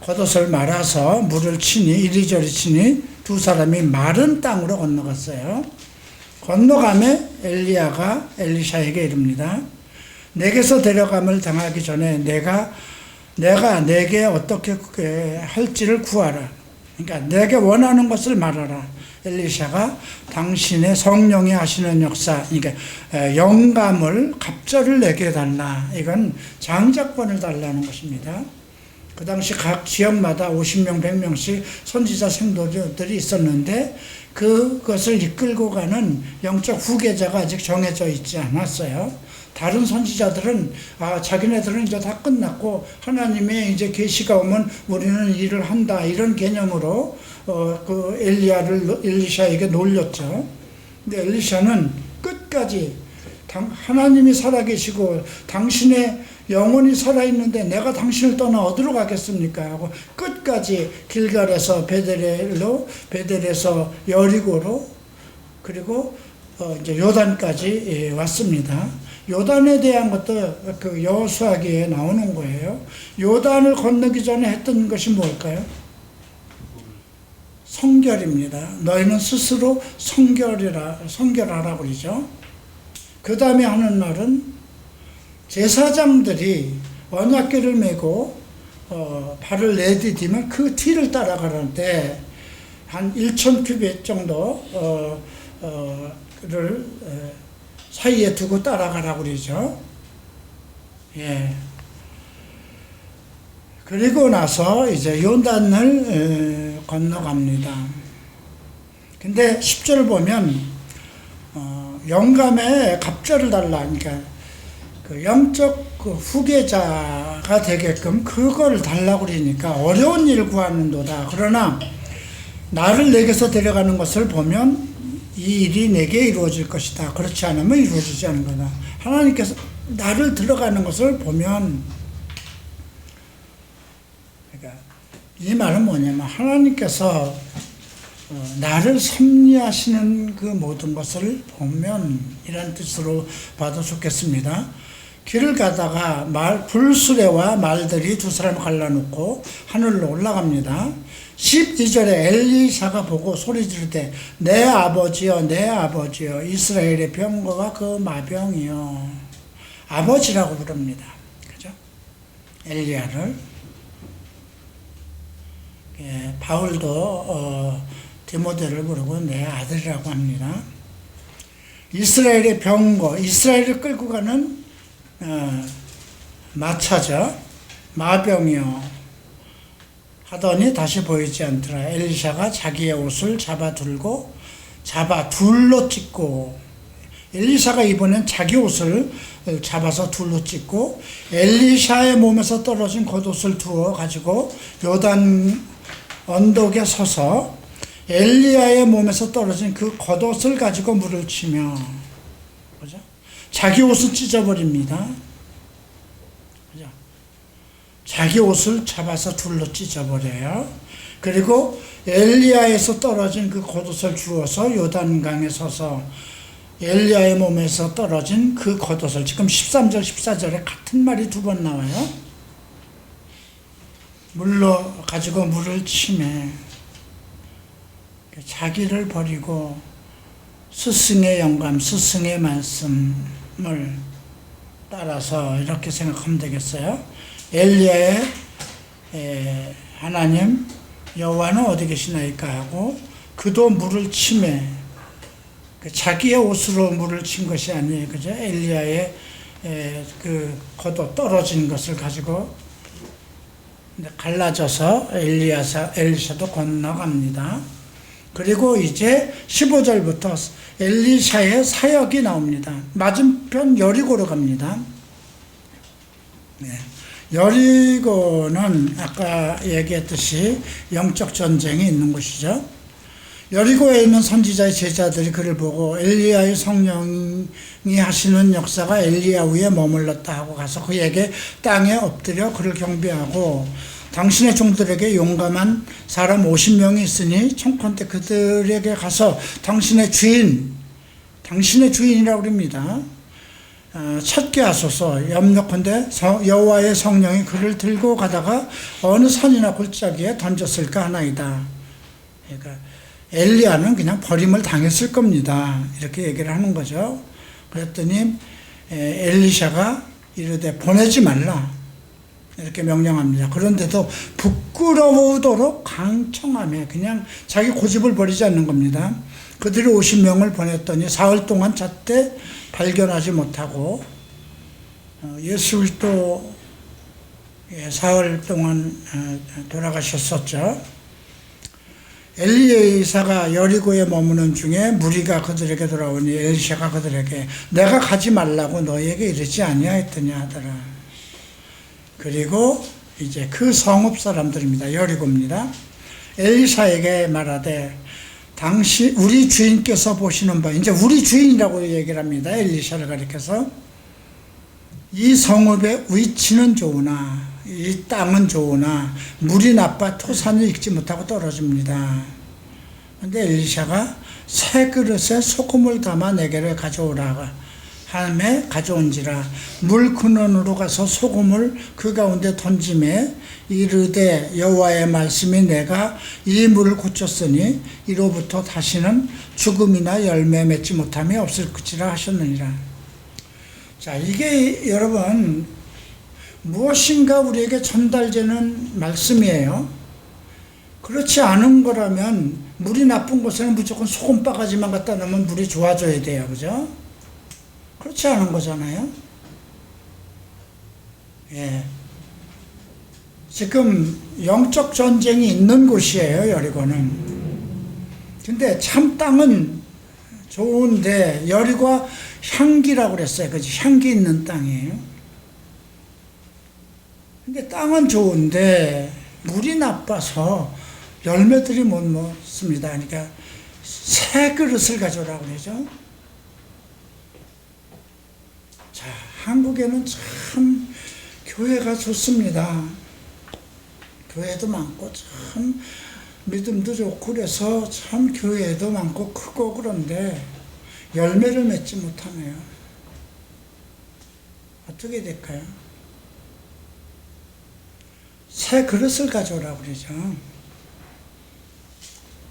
겉옷을 말아서 물을 치니 이리저리 치니 두 사람이 마른 땅으로 건너갔어요. 건너가매 엘리야가 엘리샤에게 이릅니다. 내게서 데려감을 당하기 전에 내가 내게 어떻게 할지를 구하라. 그러니까 내게 원하는 것을 말하라. 엘리샤가 당신의 성령이 하시는 역사, 그러니까 영감을 갑절을 내게 달라. 이건 장작권을 달라는 것입니다. 그 당시 각 지역마다 50명, 100명씩 선지자 생도들이 있었는데 그것을 이끌고 가는 영적 후계자가 아직 정해져 있지 않았어요. 다른 선지자들은 자기네들은 이제 다 끝났고 하나님의 이제 계시가 오면 우리는 일을 한다 이런 개념으로 그 엘리샤에게 놀렸죠. 근데 엘리샤는 끝까지 하나님이 살아계시고 당신의 영혼이 살아있는데 내가 당신을 떠나 어디로 가겠습니까? 하고 끝까지 길갈에서 베델로, 베델에서 여리고로, 그리고 이제 요단까지 왔습니다. 요단에 대한 것도 그 여호수아기에 나오는 거예요. 요단을 건너기 전에 했던 것이 뭘까요? 성결입니다. 너희는 스스로 성결하라고 그러죠. 그 다음에 하는 말은 제사장들이 언약궤를 메고 발을 내디디면 그 뒤를 따라가는데 한 1,000 큐빗 정도를 사이에 두고 따라가라고 그러죠. 예. 그리고 나서 이제 요단을 건너갑니다. 근데 10절 보면 영감에 갑절을 달라. 그러니까 그 영적 그 후계자가 되게끔 그걸 달라고 그러니까 어려운 일을 구하는도다. 그러나 나를 내게서 데려가는 것을 보면 이 일이 내게 이루어질 것이다. 그렇지 않으면 이루어지지 않는 거다. 하나님께서 나를 들어가는 것을 보면, 그러니까 이 말은 뭐냐면 하나님께서 나를 섭리하시는 그 모든 것을 보면 이런 뜻으로 봐도 좋겠습니다. 길을 가다가 불수레와 말들이 두 사람을 갈라놓고 하늘로 올라갑니다. 12절에 엘리사가 보고 소리 지르되 내 아버지여 내 아버지여 이스라엘의 병거가 그 마병이요. 아버지라고 부릅니다. 그죠? 엘리야를. 예, 바울도 디모데를 부르고 내 아들이라고 합니다. 이스라엘의 병거, 이스라엘을 끌고 가는 마차죠. 마병이요. 하더니 다시 보이지 않더라. 엘리샤가 자기의 옷을 잡아 둘로 찢고, 엘리사가 이번엔 자기 옷을 잡아서 둘로 찢고 엘리샤의 몸에서 떨어진 겉옷을 두어 가지고 요단 언덕에 서서 엘리야의 몸에서 떨어진 그 겉옷을 가지고 물을 치며, 그죠? 자기 옷을 찢어버립니다. 그죠? 자기 옷을 잡아서 둘로 찢어버려요. 그리고 엘리야에서 떨어진 그 겉옷을 주워서 요단강에 서서 엘리야의 몸에서 떨어진 그 겉옷을, 지금 13절 14절에 같은 말이 두 번 나와요. 물로 가지고 물을 치매 자기를 버리고 스승의 영감, 스승의 말씀을 따라서 이렇게 생각하면 되겠어요. 엘리야의 하나님 여호와는 어디 계시나이까 하고 그도 물을 치매, 자기의 옷으로 물을 친 것이 아니에요. 그죠? 엘리야의 그 겉옷 떨어진 것을 가지고 갈라져서 엘리샤도 건너갑니다. 그리고 이제 15절부터 엘리샤의 사역이 나옵니다. 맞은편 여리고로 갑니다. 네. 여리고는 아까 얘기했듯이 영적 전쟁이 있는 곳이죠. 여리고에 있는 선지자의 제자들이 그를 보고 엘리야의 성령이 하시는 역사가 엘리야 위에 머물렀다 하고 가서 그에게 땅에 엎드려 그를 경배하고 당신의 종들에게 용감한 사람 50명이 있으니 청컨대 그들에게 가서 당신의 주인이라고 합니다. 찾게 하소서. 염려컨대 여호와의 성령이 그를 들고 가다가 어느 산이나 골짜기에 던졌을까 하나이다. 그러니까 엘리야는 그냥 버림을 당했을 겁니다. 이렇게 얘기를 하는 거죠. 그랬더니 엘리샤가 이르되 보내지 말라 이렇게 명령합니다. 그런데도 부끄러우도록 강청하며 그냥 자기 고집을 버리지 않는 겁니다. 그들이 50명을 보냈더니 사흘 동안 잣대 발견하지 못하고 예수 그리스도 사흘 동안 돌아가셨었죠. 엘리야가 여리고에 머무는 중에 무리가 그들에게 돌아오니 엘리샤가 그들에게 내가 가지 말라고 너희에게 이르지 아니하였더냐 하더라. 그리고 이제 그 성읍 사람들입니다. 여리고입니다. 엘리사에게 말하되 당시 우리 주인께서 보시는 바, 이제 우리 주인이라고 얘기를 합니다. 엘리샤를 가리켜서 이 성읍의 위치는 좋으나 이 땅은 좋으나 물이 나빠 토산이 익지 못하고 떨어집니다. 그런데 엘리샤가 새 그릇에 소금을 담아 내게로 가져오라 하매 가져온지라 물 근원으로 가서 소금을 그 가운데 던짐에 이르되 여호와의 말씀이 내가 이 물을 고쳤으니 이로부터 다시는 죽음이나 열매 맺지 못함이 없을 것이라 하셨느니라. 자, 이게 여러분 무엇인가 우리에게 전달되는 말씀이에요. 그렇지 않은 거라면 물이 나쁜 곳에는 무조건 소금 바가지만 갖다 놓으면 물이 좋아져야 돼요. 그죠? 그렇지 않은 거잖아요. 예. 지금 영적 전쟁이 있는 곳이에요, 여리고는. 근데 참 땅은 좋은데 여리고가 향기라고 그랬어요. 그죠? 향기 있는 땅이에요. 근데 땅은 좋은데 물이 나빠서 열매들이 못 먹습니다. 그러니까 새 그릇을 가져오라고 그러죠. 자, 한국에는 참 교회가 좋습니다. 교회도 많고 참 믿음도 좋고 그래서 참 교회도 많고 크고 그런데 열매를 맺지 못하네요. 어떻게 될까요? 새 그릇을 가져오라고 그러죠.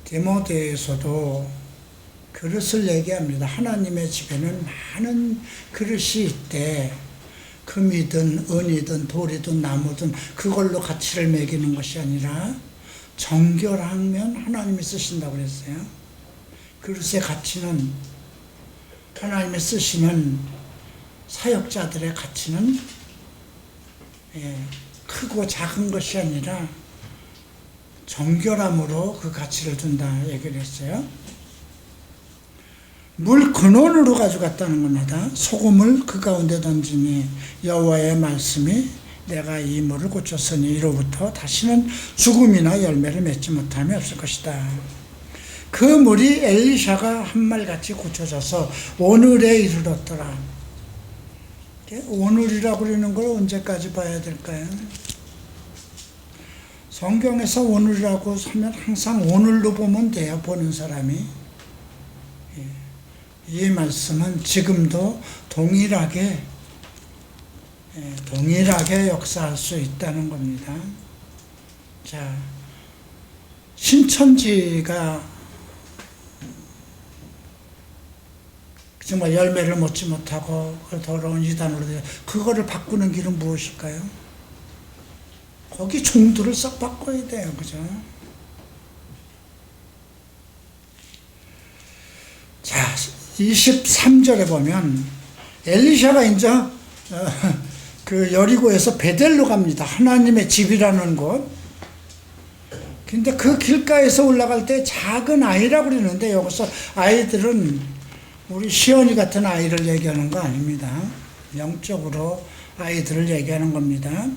디모데에서도 그릇을 얘기합니다. 하나님의 집에는 많은 그릇이 있대. 금이든 은이든 돌이든 나무든 그걸로 가치를 매기는 것이 아니라 정결하면 하나님이 쓰신다고 그랬어요. 그릇의 가치는 하나님이 쓰시는 사역자들의 가치는 크고 작은 것이 아니라 정결함으로 그 가치를 둔다 얘기를 했어요. 물 근원으로 가져갔다는 겁니다. 소금을 그 가운데 던지니 여호와의 말씀이 내가 이 물을 고쳤으니 이로부터 다시는 죽음이나 열매를 맺지 못함이 없을 것이다. 그 물이 엘리샤가 한 말같이 고쳐져서 오늘에 이르렀더라. 오늘이라고 그러는 걸 언제까지 봐야 될까요? 성경에서 오늘이라고 하면 항상 오늘로 보면 돼요. 보는 사람이. 이 말씀은 지금도 동일하게 역사할 수 있다는 겁니다. 자, 신천지가 정말 열매를 맺지 못하고 더러운 이단으로 그거를 바꾸는 길은 무엇일까요? 거기 종들을 싹 바꿔야 돼요. 그죠? 자, 23절에 보면 엘리샤가 이제 그 여리고에서 베델로 갑니다. 하나님의 집이라는 곳. 근데 그 길가에서 올라갈 때 작은 아이라고 그러는데 여기서 아이들은 우리 시연이 같은 아이를 얘기하는 거 아닙니다. 영적으로 아이들을 얘기하는 겁니다.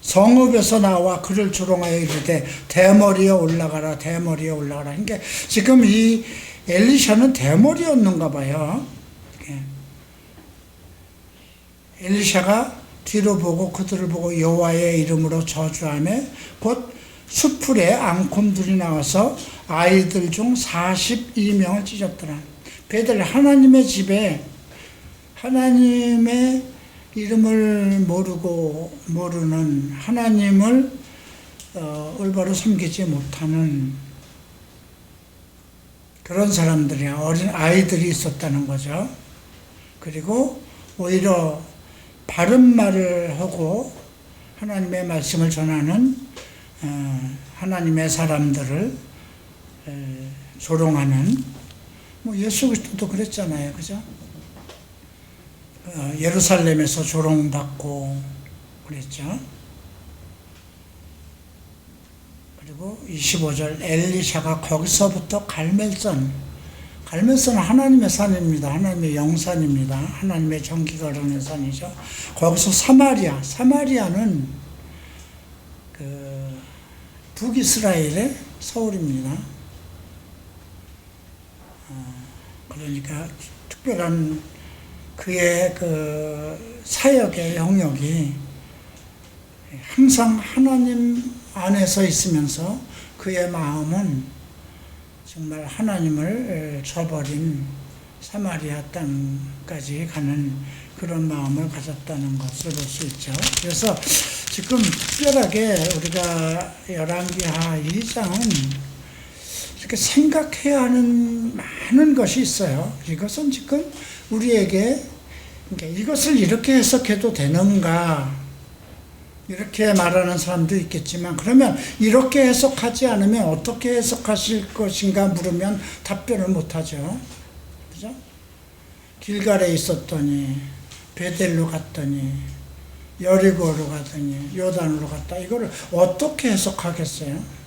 성읍에서 나와 그를 조롱하여 이르되 대머리에 올라가라 대머리에 올라가라. 그러니까 지금 이 엘리샤는 대머리였는가 봐요. 엘리샤가 뒤로 보고 그들을 보고 여호와의 이름으로 저주하며 곧 수풀에 앙콤들이 나와서 아이들 중 42명을 찢었더라. 베델 하나님의 집에 하나님의 이름을 모르는 하나님을 올바로 섬기지 못하는 그런 사람들이 어린 아이들이 있었다는 거죠. 그리고 오히려 바른 말을 하고 하나님의 말씀을 전하는 하나님의 사람들을 조롱하는 예수 그리스도도 그랬잖아요. 그죠? 예루살렘에서 조롱받고 그랬죠. 그리고 25절 엘리샤가 거기서부터 갈멜선은 하나님의 산입니다. 하나님의 영산입니다. 하나님의 전기가 흐르는 산이죠. 거기서 사마리아는 그 북이스라엘의 서울입니다. 그러니까 특별한 그의 그 사역의 영역이 항상 하나님 안에서 있으면서 그의 마음은 정말 하나님을 저버린 사마리아 땅까지 가는 그런 마음을 가졌다는 것을 볼 수 있죠. 그래서 지금 특별하게 우리가 열왕기하 2장은 이렇게 생각해야 하는 많은 것이 있어요. 이것은 지금 우리에게 이것을 이렇게 해석해도 되는가, 이렇게 말하는 사람도 있겠지만, 그러면 이렇게 해석하지 않으면 어떻게 해석하실 것인가 물으면 답변을 못하죠. 그죠? 길갈에 있었더니, 베델로 갔더니, 여리고로 가더니, 요단으로 갔다. 이거를 어떻게 해석하겠어요?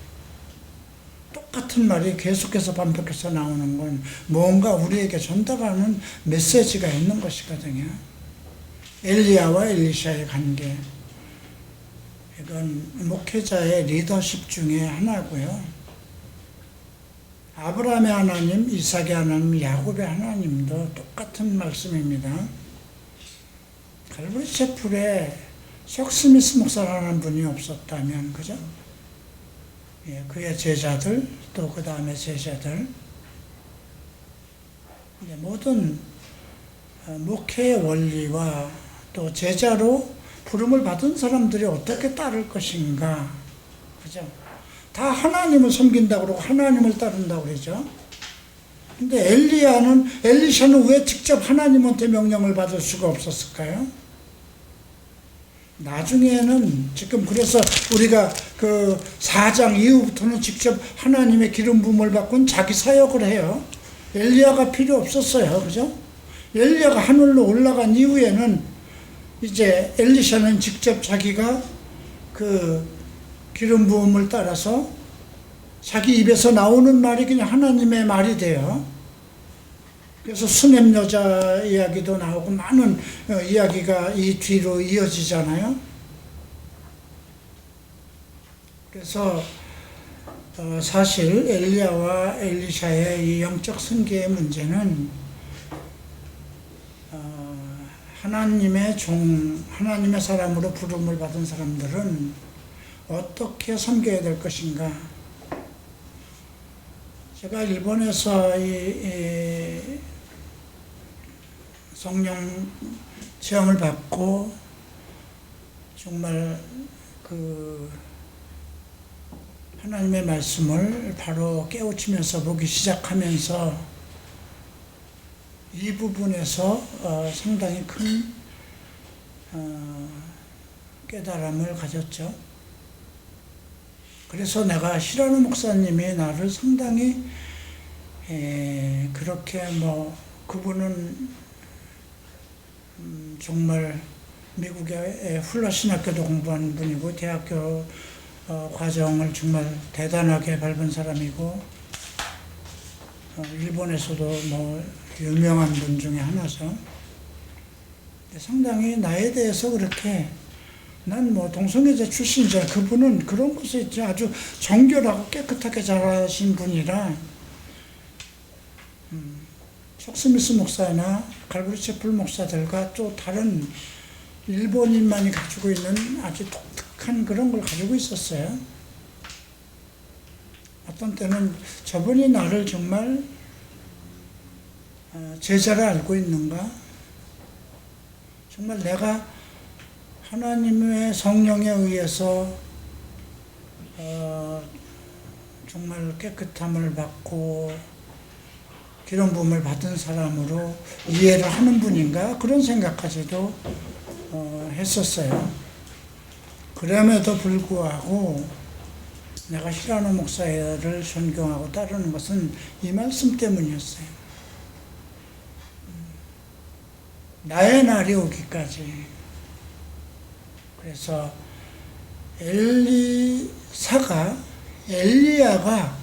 똑같은 말이 계속해서 반복해서 나오는 건 뭔가 우리에게 전달하는 메시지가 있는 것이거든요. 엘리야와 엘리샤의 관계. 이건 목회자의 리더십 중에 하나고요. 아브라함의 하나님, 이삭의 하나님, 야곱의 하나님도 똑같은 말씀입니다. 갈보리 채플에 석 스미스 목사라는 분이 없었다면, 그죠? 예, 그의 제자들, 또 그 다음에 제자들, 모든 목회의 원리와 또 제자로 부름을 받은 사람들이 어떻게 따를 것인가, 그죠? 다 하나님을 섬긴다고 그러고 하나님을 따른다고 그러죠. 근데 엘리샤는 왜 직접 하나님한테 명령을 받을 수가 없었을까요? 나중에는 지금 그래서 우리가 그 4장 이후부터는 직접 하나님의 기름 부음을 받고는 자기 사역을 해요. 엘리야가 필요 없었어요. 그죠? 엘리야가 하늘로 올라간 이후에는 이제 엘리샤는 직접 자기가 그 기름 부음을 따라서 자기 입에서 나오는 말이 그냥 하나님의 말이 돼요. 그래서 수냄 여자 이야기도 나오고 많은 이야기가 이 뒤로 이어지잖아요. 그래서 사실 엘리야와 엘리샤의 이 영적 승계의 문제는 하나님의 하나님의 사람으로 부름을 받은 사람들은 어떻게 섬겨야 될 것인가. 제가 일본에서 이 성령 체험을 받고 정말 그 하나님의 말씀을 바로 깨우치면서 보기 시작하면서 이 부분에서 상당히 큰 깨달음을 가졌죠. 그래서 내가 히라노 목사님이 나를 상당히 그렇게 그분은 정말 미국의 훌라신학교도 공부한 분이고 대학교 과정을 정말 대단하게 밟은 사람이고 일본에서도 유명한 분 중에 하나죠. 상당히 나에 대해서 그렇게 난 동성애자 출신이잖아. 그분은 그런 것에 있지 아주 정결하고 깨끗하게 자라신 분이라 석 스미스 목사나 갈보리 채플 목사들과 또 다른 일본인만이 가지고 있는 아주 독특한 그런 걸 가지고 있었어요. 어떤 때는 저분이 나를 정말 제자를 알고 있는가? 정말 내가 하나님의 성령에 의해서 정말 깨끗함을 받고 기름 부음을 받은 사람으로 이해를 하는 분인가? 그런 생각까지도 했었어요. 그럼에도 불구하고 내가 히라노 목사를 존경하고 따르는 것은 이 말씀 때문이었어요. 나의 날이 오기까지. 그래서 엘리야가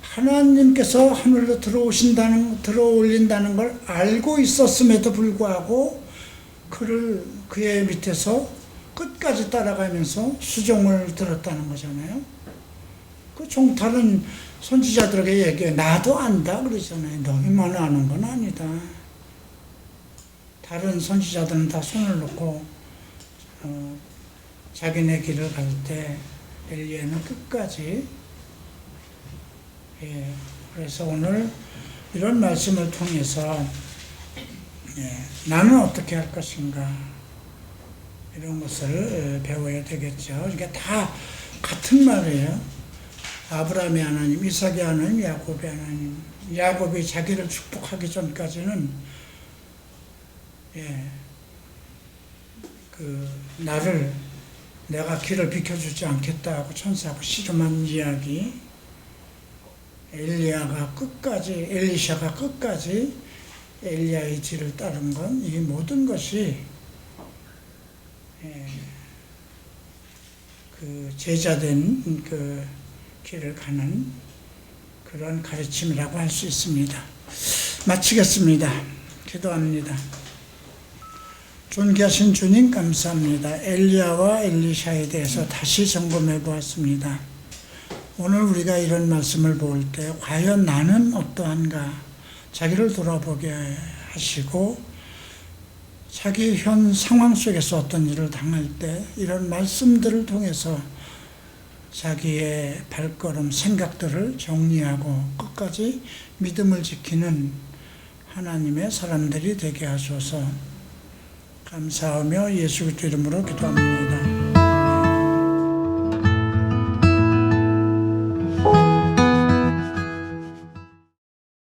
하나님께서 하늘로 들어올린다는 걸 알고 있었음에도 불구하고 그의 밑에서 끝까지 따라가면서 수종을 들었다는 거잖아요. 다른 선지자들에게 얘기해. 나도 안다 그러잖아요. 너희만 아는 건 아니다. 다른 선지자들은 다 손을 놓고 자기네 길을 갈 때 엘리야는 끝까지. 그래서 오늘 이런 말씀을 통해서 나는 어떻게 할 것인가 이런 것을 배워야 되겠죠. 그러니까 다 같은 말이에요. 아브라함의 하나님, 이삭의 하나님, 야곱의 하나님. 야곱이 자기를 축복하기 전까지는 나를 내가 길을 비켜주지 않겠다 하고 천사하고 씨름한 이야기. 엘리샤가 끝까지 엘리야의 뒤를 따른 건 이 모든 것이 그 제자된 그 길을 가는 그런 가르침이라고 할 수 있습니다. 마치겠습니다. 기도합니다. 존귀하신 주님 감사합니다. 엘리야와 엘리샤에 대해서 다시 점검해 보았습니다. 오늘 우리가 이런 말씀을 볼 때 과연 나는 어떠한가 자기를 돌아보게 하시고 자기 현 상황 속에서 어떤 일을 당할 때 이런 말씀들을 통해서 자기의 발걸음, 생각들을 정리하고 끝까지 믿음을 지키는 하나님의 사람들이 되게 하소서. 감사하며 예수 그리스도 이름으로 기도합니다.